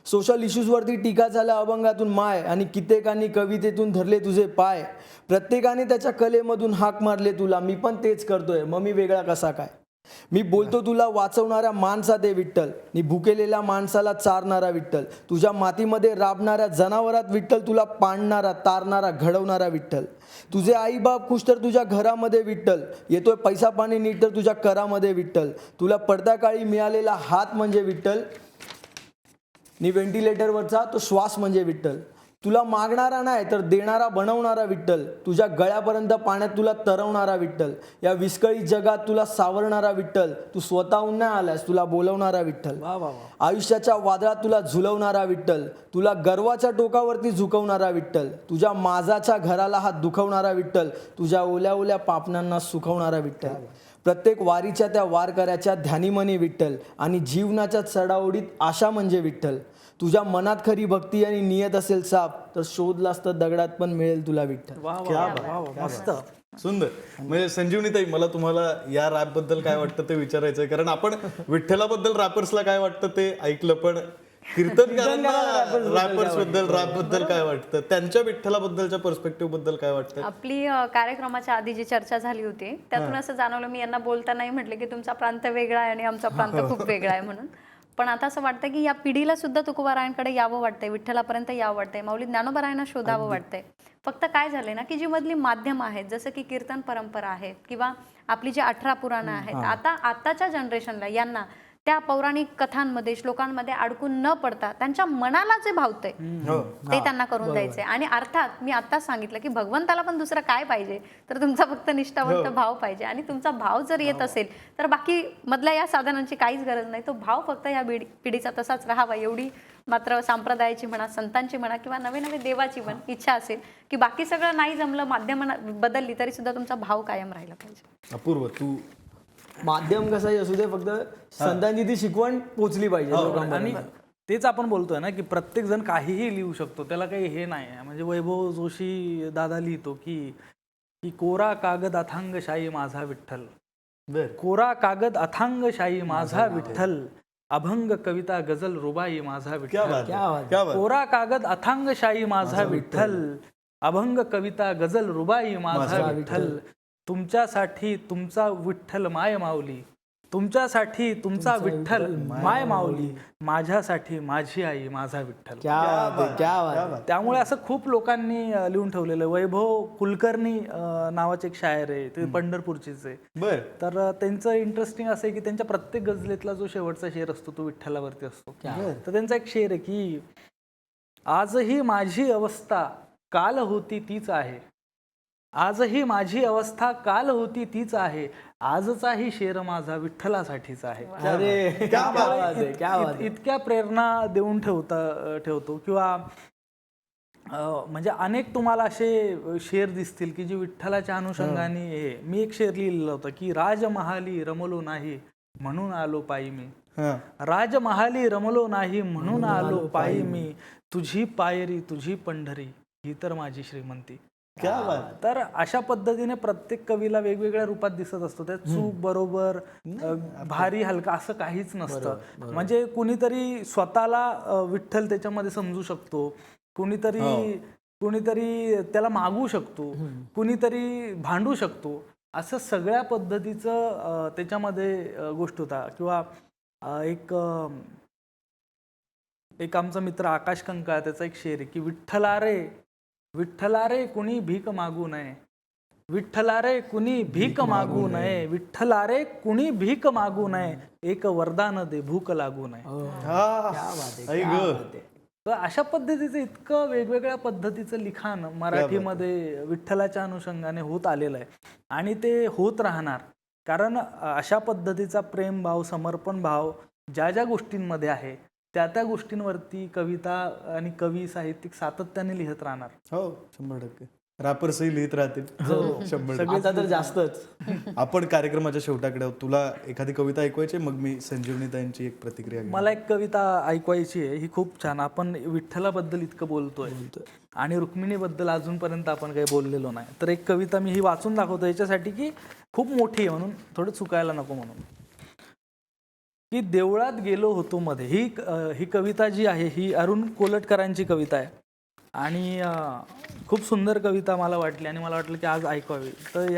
सोशल इश्यूजवरती टीका झाल्या अभंगातून माय, आणि कित्येकांनी कवितेतून धरले तुझे पाय. प्रत्येकाने त्याच्या कलेमधून हाक मारले तुला, मी पण तेच करतोय, मग मी वेगळा कसा काय. मी बोलतो तुला वाचवणाऱ्या माणसा दे विठ्ठल, नि भुकेलेल्या माणसाला चारणारा विठ्ठल. तुझ्या मातीमध्ये राबणाऱ्या जनावरात विठ्ठल, तुला पाणणारा तारणारा घडवणारा विठ्ठल. तुझे आई बाप खुश तर तुझ्या घरामध्ये विठ्ठल, येतोय पैसा पाणी नीट तर तुझ्या करामध्ये विठ्ठल. तुला पडत्या काळी मिळालेला हात म्हणजे विठ्ठल, नि व्हेंटिलेटरवरचा तो श्वास म्हणजे विठ्ठल. तुला मागणारा नाही तर देणारा बनवणारा विठ्ठल. तुझ्या गळ्यापर्यंत पाण्यात तुला तरवणारा विठ्ठल. या विस्कळीत जगात तुला सावरणारा विठ्ठल. तू स्वतःहून नाही आलास, तुला बोलवणारा विठ्ठल. आयुष्याच्या वादळात तुला झुलवणारा विठ्ठल. तुला गर्वाच्या टोकावरती झुकवणारा विठ्ठल. तुझ्या माझाच्या घराला हात दुखवणारा विठ्ठल. तुझ्या ओल्या ओल्या पापण्यांना सुखवणारा विठ्ठल. प्रत्येक वारीच्या त्या वारकऱ्याच्या ध्यानीमनी विठ्ठल, आणि जीवनाच्या चढाओढीत आशा म्हणजे विठ्ठल. तुझ्या मनात खरी भक्ती आणि नियत असेल साप, तर शोधलास तर दगडात पण मिळेल तुला विठ्ठल. मस्त सुंदर. म्हणजे संजीवनीताई, मला तुम्हाला या रॅप बद्दल काय वाटतं ते विचारायचंय. कारण आपण विठ्ठलाबद्दल रॅपर्सला काय वाटतं ते ऐकलं, पण कीर्तनकारांना रॅपर्स बद्दल काय वाटतं, त्यांच्या विठ्ठलाबद्दलच्या पर्स्पेक्टिव्ह बद्दल काय वाटतं. आपली कार्यक्रमाच्या आधी जी चर्चा झाली होती त्यातून असं जाणवलं, मी यांना बोलतानाही म्हटलं की तुमचा प्रांत वेगळा आहे आणि आमचा प्रांत खूप वेगळा आहे म्हणून. पण आता असं वाटतं की या पिढीला सुद्धा तुकोबारायांकडे यावं वाटतंय, विठ्ठलापर्यंत यावं वाटतंय, माऊली ज्ञानोबारायांना शोधावं वाटतंय. फक्त काय झालंय ना की जी मधली माध्यम आहेत, जसं की कीर्तन परंपरा आहेत किंवा आपली जी 18 पुराणं आहेत, आताच्या जनरेशनला यांना त्या पौराणिक कथांमध्ये श्लोकांमध्ये अडकून न पडता त्यांच्या मनाला जे भावतंय हो ते त्यांना करून द्यायचंय. आणि अर्थात मी आत्ताच सांगितलं की भगवंताला पण दुसरं काय पाहिजे तर तुमचा फक्त निष्ठावंत भाव पाहिजे. आणि तुमचा भाव जर येत असेल तर बाकी मधल्या या साधनांची काहीच गरज नाही. तो भाव फक्त या पिढीचा तसाच राहावा एवढी मात्र संप्रदायाची म्हणा, संतांची म्हणा किंवा नवे नवे देवाची पण इच्छा असेल की बाकी सगळं नाही जमलं, माध्यम बदलली तरी सुद्धा तुमचा भाव कायम राहिला पाहिजे. अपूर्व, तू माध्यम कसाही असू दे, फक्त संतांची ती शिकवण पोचली पाहिजे आणि लोकांपर्यंत. तेच आपण बोलतोय ना की प्रत्येक जण काहीही लिहू शकतो, त्याला काही हे नाही आहे. म्हणजे वैभव जोशी दादा लिहितो की की कोरा कागद अथांगशाही माझा विठ्ठल, बर कोरा कागद अथांगशाही माझा विठ्ठल, अभंग कविता गझल रुबाई माझा क्या विठ्ठल. बात क्या बात. क्या बात. कोरा कागद अथांगशाही माझा विठ्ठल, अभंग कविता गझल रुबाई माझा विठ्ठल, तुमच्यासाठी तुमचा विठ्ठल माय माऊली, तुमच्यासाठी तुमचा विठ्ठल माय माऊली, माझ्यासाठी माझी आई माझा विठ्ठल. क्या बात आहे, क्या बात आहे. त्यामुळे असं खूप लोकांनी लिहून ठेवलेलं आहे. वैभव कुलकर्णी नावाचे एक शायर आहे, ते पंढरपूरचेच आहे. बर तर त्यांचं इंटरेस्टिंग असं आहे की त्यांच्या प्रत्येक गझलेतला जो शेवटचा शेर असतो तो विठ्ठलावरती असतो. तर त्यांचा एक शेर आहे की आजही माझी अवस्था काल होती तीच आहे, आजही माझी अवस्था काल होती तीच आहे, आजचाही शेर माझा विठ्ठलासाठीच आहे. अरे क्या बात आहे, क्या बात आहे. इतक्या प्रेरणा देऊन ठेवतो किंवा म्हणजे अनेक तुम्हाला असे शेर दिसतील की जे विठ्ठलाच्या अनुषंगाने हे. मी एक शेर लिहिलेलं होतं की राजमहाली रमलो नाही म्हणून आलो पायी मी, हा राजमहाली रमलो नाही म्हणून आलो पायी मी, तुझी पायरी तुझी पंढरी ही तर माझी श्रीमंती. क्या बात. तर अशा पद्धतीने प्रत्येक कवीला वेगवेगळ्या रूपात दिसत असतो. त्यात चूक बरोबर भारी हलका असं काहीच नसतं. म्हणजे कुणीतरी स्वतःला विठ्ठल त्याच्यामध्ये समजू शकतो, कुणीतरी त्याला मागू शकतो, कुणीतरी भांडू शकतो. असं सगळ्या पद्धतीचं त्याच्यामध्ये गोष्ट होता. किंवा एक आमचा मित्र आकाश कंकाळ, त्याचा एक शेर आहे की विठ्ठला रे कुणी भीक मागू नये, विठ्ठला रे कुणी भीक मागू नये, विठ्ठला रे कुणी भीक मागू नये, एक वरदान दे भूक लागू नये. क्या बात आहे, आई क्या गं. बात आहे. तर अशा पद्धतीचं इतकं वेगवेगळ्या पद्धतीचं लिखाण मराठीमध्ये विठ्ठलाच्या अनुषंगाने होत आलेलं आहे आणि ते होत राहणार. कारण अशा पद्धतीचा प्रेमभाव, समर्पण भाव ज्या ज्या गोष्टींमध्ये आहे त्या गोष्टींवरती कविता आणि कवी साहित्यिक सातत्याने लिहित राहणार. हो 100%. रॅपर्सही लिहित राहतील 100%. आता तर जास्तच. आपण कार्यक्रमाच्या शेवटाकडे आहोत. तुला एखादी कविता ऐकवायची, मग मी संजीवनीताईंची एक प्रतिक्रिया घेईन. मला एक कविता ऐकवायची आहे, ही खूप छान. आपण विठ्ठलाबद्दल इतकं बोलतोय आणि रुक्मिणीबद्दल अजूनपर्यंत आपण काही बोललेलो नाही. तर एक कविता मी ही वाचून दाखवतो याच्यासाठी की खूप मोठी आहे म्हणून, थोडं चुकायला नको म्हणून. की देवळात गेलो होतो मध्ये, ही कविता जी आहे ही अरुण कोलटकरांची कविता आहे आणि खूप सुंदर कविता मला वाटली आणि मला वाटलं की आज ऐकावी. तर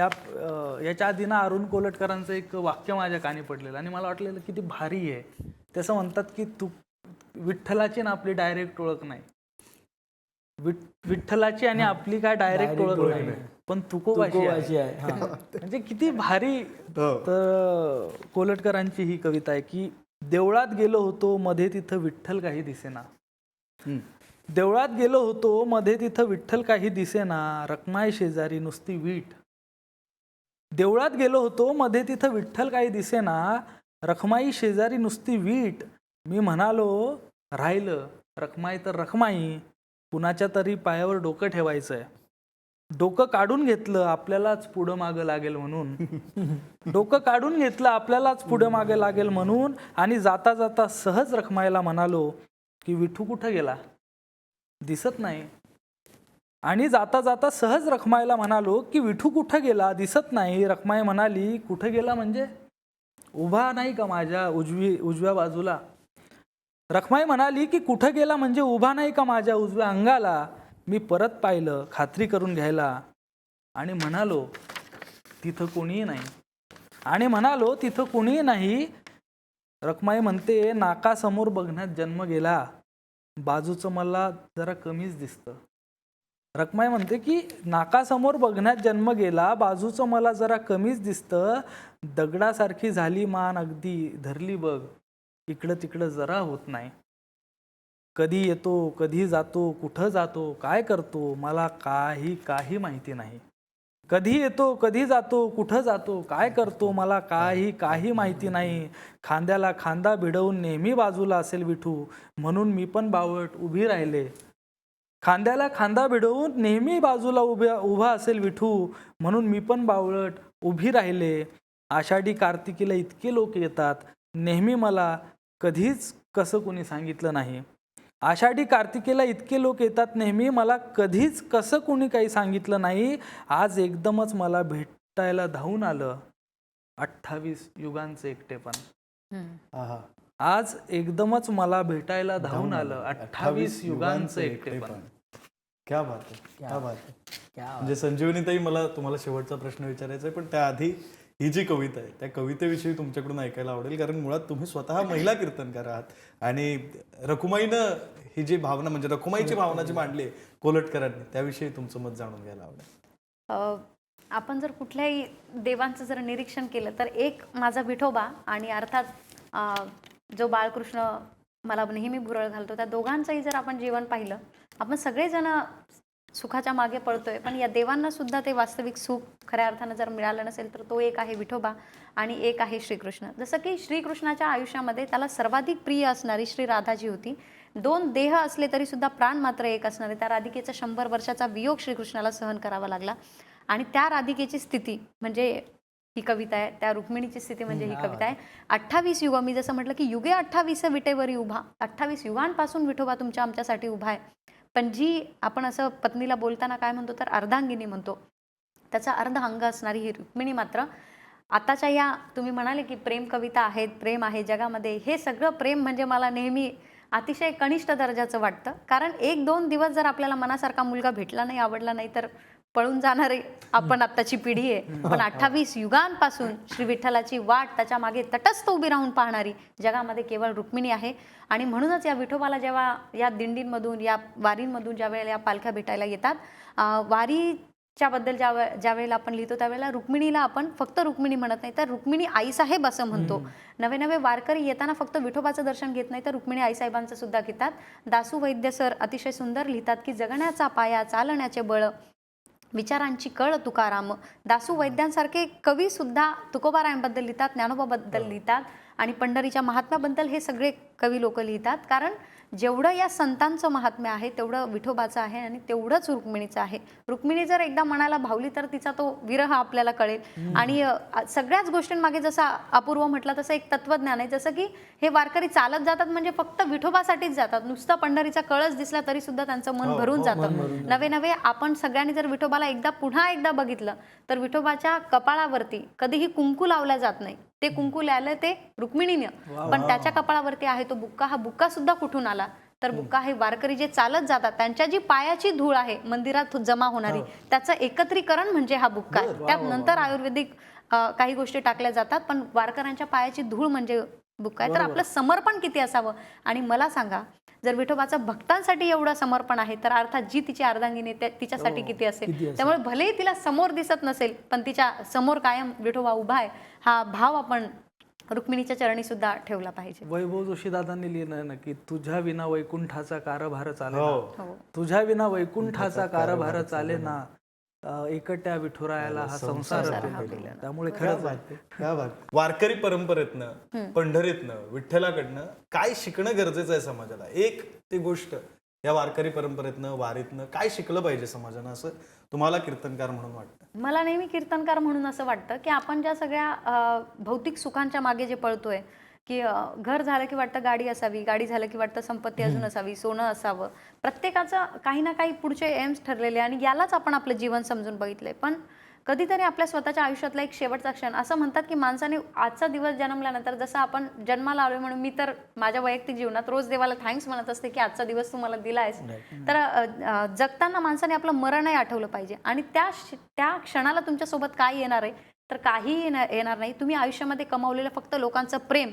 याच्या आधी ना अरुण कोलटकरांचं एक वाक्य माझ्या कानी पडलेलं आणि मला वाटलेलं किती भारी आहे. तसं म्हणतात की तू विठ्ठलाची ना आपली डायरेक्ट ओळख नाही, विठ्ठलाची आणि आपली काय डायरेक्ट ओळख नाही, पण तुकोबाची आहे. म्हणजे किती भारी. तर कोलटकरांची ही कविता आहे की देवळात गेलो होतो मध्ये तिथं विठ्ठल काही दिसेना, देवळात गेलो होतो मध्ये तिथं विठ्ठल काही दिसेना, रखमाई शेजारी नुसती वीट. देवळात गेलो होतो मध्ये तिथं विठ्ठल काही दिसेना, रखमाई शेजारी नुसती वीट. मी म्हणालो राहिलं रखमाई तर रखमाई, कुणाच्या तरी पायावर डोकं ठेवायचंय. डोकं काढून घेतलं आपल्यालाच पुढं मागं लागेल म्हणून, डोकं काढून घेतलं आपल्यालाच पुढं मागं लागेल म्हणून. आणि जाता जाता सहज रखमाईला म्हणालो की विठू कुठं गेला दिसत नाही. आणि जाता जाता सहज रखमाईला म्हणालो की विठू कुठं गेला दिसत नाही. रखमाई म्हणाली कुठं गेला म्हणजे उभा नाही का माझ्या उजव्या बाजूला. रखमाई म्हणाली की कुठं गेला म्हणजे उभा नाही का माझ्या उजव्या अंगाला. मी परत पाहिलं खात्री करून घ्यायला आणि म्हणालो तिथं कोणीही नाही, आणि म्हणालो तिथं कोणीही नाही. रखमाई म्हणते नाकासमोर बघण्यात जन्म गेला, बाजूचं मला जरा कमीच दिसतं. रखमाई म्हणते की नाकासमोर बघण्यात जन्म गेला, बाजूचं मला जरा कमीच दिसतं. दगडासारखी झाली मान अगदी धरली बघ, इकडं तिकडं जरा होत नाही. कधी येतो, कधी जातो, कुठं जातो, काय करतो, मला काही माहिती नाही. कधी येतो, कधी जातो, कुठं जातो, काय करतो, मला काही माहिती नाही. खांद्याला खांदा भिडवून नेहमी बाजूला असेल विठू, म्हणून मी पण बावळट उभी राहिले. खांद्याला खांदा भिडवून नेहमी बाजूला उभा असेल विठू, म्हणून मी पण बावळट उभी राहिले. आषाढी कार्तिकीला इतके लोक येतात, नेहमी मला कधीच कसं कुणी सांगितलं नाही. आषाढी कार्तिकेला इतके लोक येतात नेहमी, मला कधीच कसं कुणी काही सांगितलं नाही. आज एकदमच मला भेटायला धावून आलं 28 युगांचं एकटेपण. आहा. आज एकदमच मला भेटायला धावून आलं 28 युगांचं एकटेपण. क्या बात आहे, क्या बात आहे. क्या म्हणजे संजीवनीताई, मला तुम्हाला शेवटचा प्रश्न विचारायचा आहे, पण त्याआधी ही जी कविता आहे त्या कवितेविषयी तुमच्याकडून ऐकायला आवडेल, कारण मुळात तुम्ही स्वतः महिला कीर्तनकार आहात आणि रखुमाईनं ही जी भावना, म्हणजे रखुमाईची भावना जी मांडली आहे कोलटकरांनी, त्याविषयी तुमचं मत जाणून घ्यायला आवडेल. आपण जर कुठल्याही देवांचं जर निरीक्षण केलं तर एक माझा विठोबा आणि अर्थात जो बाळकृष्ण मला नेहमी भुरळ घालतो, त्या दोघांचंही जर आपण जीवन पाहिलं, आपण सगळेजण सुखाच्या मागे पळतोय, पण या देवांना सुद्धा ते वास्तविक सुख खऱ्या अर्थानं जर मिळालं नसेल तर तो एक आहे विठोबा आणि एक आहे श्रीकृष्ण. जसं की श्रीकृष्णाच्या आयुष्यामध्ये त्याला सर्वाधिक प्रिय असणारी श्री राधाजी होती. 2 देह असले तरी सुद्धा प्राण मात्र एक असणारे त्या राधिकेचा 100 वर्षाचा वियोग श्रीकृष्णाला सहन करावा लागला. आणि त्या राधिकेची स्थिती म्हणजे ही कविता आहे, त्या रुक्मिणीची स्थिती म्हणजे ही कविता आहे. 28 युग, मी जसं म्हटलं की युगे 28 विटेवरी उभा, 28 युगांपासून विठोबा तुमच्या आमच्यासाठी उभा आहे. पण जी आपण असं पत्नीला बोलताना काय म्हणतो तर अर्धांगिनी म्हणतो, त्याचा अर्ध अंग असणारी ही रुक्मिणी मात्र आताच्या या तुम्ही म्हणाले की प्रेम कविता आहेत, प्रेम आहे जगामध्ये, हे सगळं प्रेम म्हणजे मला नेहमी अतिशय कनिष्ठ दर्जाचं वाटतं. कारण 1-2 दिवस जर आपल्याला मनासारखा मुलगा भेटला नाही, आवडला नाही तर पळून जाणारे आपण आत्ताची पिढी आहे. पण 28 युगांपासून श्री विठ्ठलाची वाट त्याच्या मागे तटस्थ उभी राहून पाहणारी जगामध्ये केवळ रुक्मिणी आहे. आणि म्हणूनच या विठोबाला जेव्हा या दिंडींमधून, या वारींमधून ज्या वेळेला या पालख्या भेटायला येतात, वारीच्या बद्दल ज्या वेळेला आपण लिहितो त्यावेळेला रुक्मिणीला आपण फक्त रुक्मिणी म्हणत नाही तर रुक्मिणी आईसाहेब असं म्हणतो. नवे वारकरी येताना फक्त विठोबाचं दर्शन घेत नाही तर रुक्मिणी आईसाहेबांचं सुद्धा घेतात. दासू वैद्य सर अतिशय सुंदर लिहितात की जगण्याचा पाया, चालण्याचे बळ, विचारांची कळ तुकाराम. दासू वैद्यांसारखे कवी सुद्धा तुकोबारायांबद्दल लिहितात, ज्ञानोबाबद्दल लिहितात आणि पंढरीच्या महात्म्याबद्दल हे सगळे कवी लोक लिहितात. कारण जेवढं या संतांचं महात्म्य आहे तेवढं विठोबाचं आहे आणि तेवढंच रुक्मिणीचं आहे. रुक्मिणी जर एकदा मनाला भावली तर तिचा तो विरह आपल्याला कळेल. आणि सगळ्याच गोष्टींमागे जसा अपूर्व म्हटलं तसं एक तत्वज्ञान आहे. जसं की हे वारकरी चालत जातात म्हणजे फक्त विठोबासाठीच जातात, नुसता पंढरीचा कळस दिसला तरी सुद्धा त्यांचं मन भरून जातं. नवे आपण सगळ्यांनी जर विठोबाला पुन्हा एकदा बघितलं तर विठोबाच्या कपाळावरती कधीही कुंकू लावला जात नाही. ते कुंकू लावलं ते रुक्मिणीनं, पण त्याच्या कपाळावरती आहे तो बुक्का. हा बुक्का सुद्धा कुठून आला तर बुक्का हे वारकरी जे चालत जातात त्यांच्या जी पायाची धूळ आहे मंदिरात जमा होणारी, त्याचं एकत्रीकरण म्हणजे हा बुक्का आहे. त्यात नंतर आयुर्वेदिक काही गोष्टी टाकल्या जातात, पण वारकऱ्यांच्या पायाची धूळ म्हणजे बुक्का आहे. तर आपलं समर्पण किती असावं. आणि मला सांगा, जर विठोबाचं भक्तांसाठी एवढं समर्पण आहे तर अर्थात जी तिची अर्धांगिनी तिच्यासाठी किती असेल. त्यामुळे भलेही तिला समोर दिसत नसेल पण तिच्या समोर कायम विठोबा उभा आहे, हा भाव आपण रुक्मिणीच्या चरणी सुद्धा ठेवला पाहिजे. वैभव जोशी दादांनी लिहिलं ना की तुझ्या विना वैकुंठाचा कारभार चाले ना, हो. तुझ्या विना वैकुंठाचा कारभार चाले ना, एकट्या विठुरायाला हा संसार पेलेला. त्यामुळे खरंच वारकरी परंपरेतनं, पंढरीतनं, विठ्ठलाकडनं काय शिकणं गरजेचं आहे समाजाला? एक ती गोष्ट या वारकरी परंपरेतनं, वारीतनं काय शिकलं पाहिजे समाजानं, असं तुम्हाला कीर्तनकार म्हणून वाटतं? मला नेहमी कीर्तनकार म्हणून असं वाटतं की आपण ज्या सगळ्या भौतिक सुखांच्या मागे जे पळतोय, की घर झालं की वाटतं गाडी असावी, गाडी झालं की वाटतं संपत्ती अजून असावी, सोनं असावं. प्रत्येकाचं काही ना काही पुढचे एम्स ठरलेले आणि यालाच आपण आपलं जीवन समजून बघितलंय. पण कधीतरी आपल्या स्वतःच्या आयुष्यातला एक शेवटचा क्षण, असं म्हणतात की माणसाने आजचा दिवस जन्मल्यानंतर, जसं आपण जन्माला आलोय म्हणून मी तर माझ्या वैयक्तिक जीवनात रोज देवाला थँक्स म्हणत असते की आजचा दिवस तू मला दिलायस. तर जगताना माणसाने आपलं मरणही आठवलं पाहिजे. आणि त्या क्षणाला तुमच्यासोबत काय येणार आहे तर काहीही येणार नाही. तुम्ही आयुष्यामध्ये कमावलेलं फक्त लोकांचं प्रेम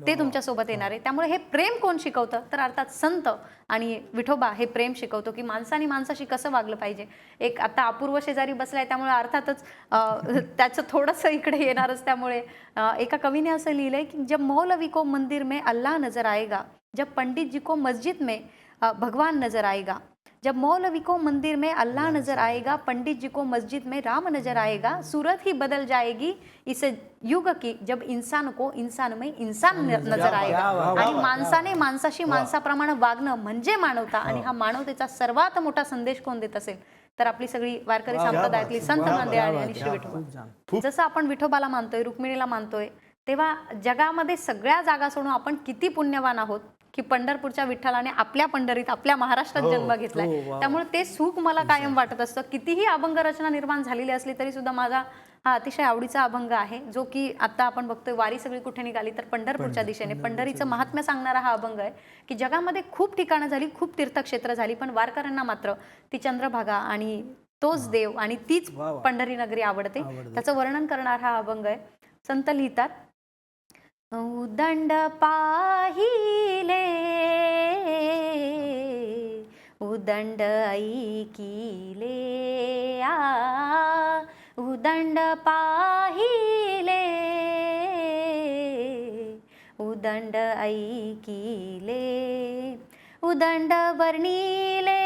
ते तुमच्यासोबत येणार आहे. त्यामुळे हे प्रेम कोण शिकवतं, तर अर्थात संत आणि विठोबा हे प्रेम शिकवतो की माणसाने माणसाशी कसं वागलं पाहिजे. एक आता अपूर्व शेजारी बसलाय त्यामुळे अर्थातच त्याचं थोडंसं इकडे येणारच. त्यामुळे एका कवीने असं लिहिलंय की जब मौलवी को मंदिर में अल्लाह नजर आएगा, जब पंडित जी को मस्जिद में भगवान नजर आएगा, जब मौलवी को मंदिर में अल्लाह नजर आएगा, पंडित जी को मस्जिद में राम नजर आएगा, सूरत ही बदल जाएगी इस युग की जब इंसान को इंसान में इंसान नजर आएगा. आणि माणसाने माणसाशी माणसाप्रमाणे वागणं म्हणजे मानवता. आणि हा मानवतेचा सर्वात मोठा संदेश कोण देत असेल तर आपली सगळी वारकरी संप्रदायातली संत नांदेड आणि श्री विठोबा. जसं आपण विठोबाला मानतोय, रुक्मिणीला मानतोय, तेव्हा जगामध्ये सगळ्या जागा सोडून आपण किती पुण्यवान आहोत की पंढरपूरच्या विठ्ठलाने आपल्या पंढरीत आपल्या महाराष्ट्रात जन्म घेतलाय. त्यामुळे ते सुख मला कायम वाटत असतं. कितीही अभंग रचना निर्माण झालेली असली तरी सुद्धा माझा हा अतिशय आवडीचा अभंग आहे, जो की आता आपण बघतोय वारी सगळी कुठे निघाली तर पंढरपूरच्या दिशेने. पंढरीचं महात्म्य सांगणारा हा अभंग आहे की जगामध्ये खूप ठिकाणं झाली, खूप तीर्थक्षेत्र झाली, पण वारकऱ्यांना मात्र ती चंद्रभागा आणि तोच देव आणि तीच पंढरी नगरी आवडते. त्याचं वर्णन करणारा हा अभंग आहे. संत लिहितात, उदंड पाहिले उदंड ऐकिले उदंड पाहिले उदंड ऐकिले उदंड वर्णिले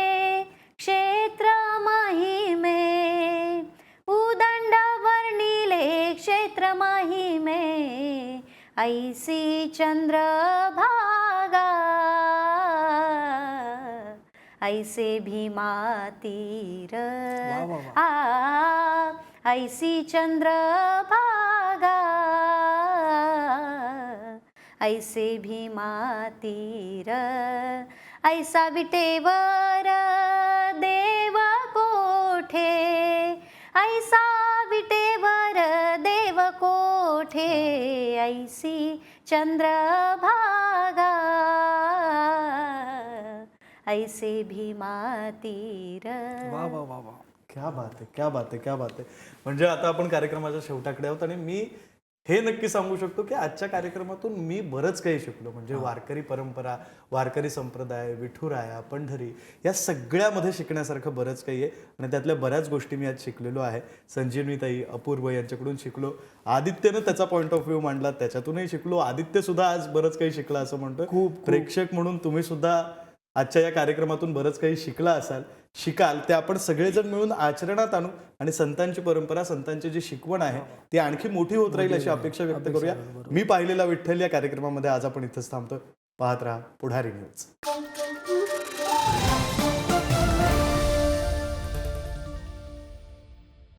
क्षेत्र महिमे उदंड वर्णिले क्षेत्र महिमे ऐसी चंद्रभागा ऐसे भीमा तीर ऐसी चंद्रभागा ऐसे भीमा तीर ऐसा विटेवर देव कोठे ऐसा विटेवर देव कोठे ऐसी चंद्रभागा ऐसे भीमा तीर. क्या बात आहे, क्या बात आहे, क्या बात आहे. म्हणजे आता आपण कार्यक्रमाच्या शेवटाकडे आहोत आणि मी हे नक्की सांगू शकतो की आजच्या कार्यक्रमातून मी बरंच काही शिकलो. म्हणजे वारकरी परंपरा, वारकरी संप्रदाय, विठुराया, पंढरी या सगळ्यामध्ये शिकण्यासारखं बरंच काही आहे आणि त्यातल्या बऱ्याच गोष्टी मी आज शिकलेलो आहे. संजीवनीताई, अपूर्व यांच्याकडून शिकलो. आदित्यनं त्याचा पॉईंट ऑफ व्ह्यू मांडला, त्याच्यातूनही शिकलो. आदित्य सुद्धा आज बरंच काही शिकला असं म्हणतोय. खूप प्रेक्षक म्हणून तुम्ही सुद्धा आजच्या या कार्यक्रमातून बरंच काही शिकाल. ते आपण सगळेजण मिळून आचरणात आणू आणि संतांची परंपरा, संतांची जी शिकवण आहे ती आणखी मोठी होत राहील अशी अपेक्षा व्यक्त करूया. मी पाहिलेला विठ्ठल या कार्यक्रमामध्ये आज आपण इथंच थांबतो. पाहत राहा पुढारी न्यूज.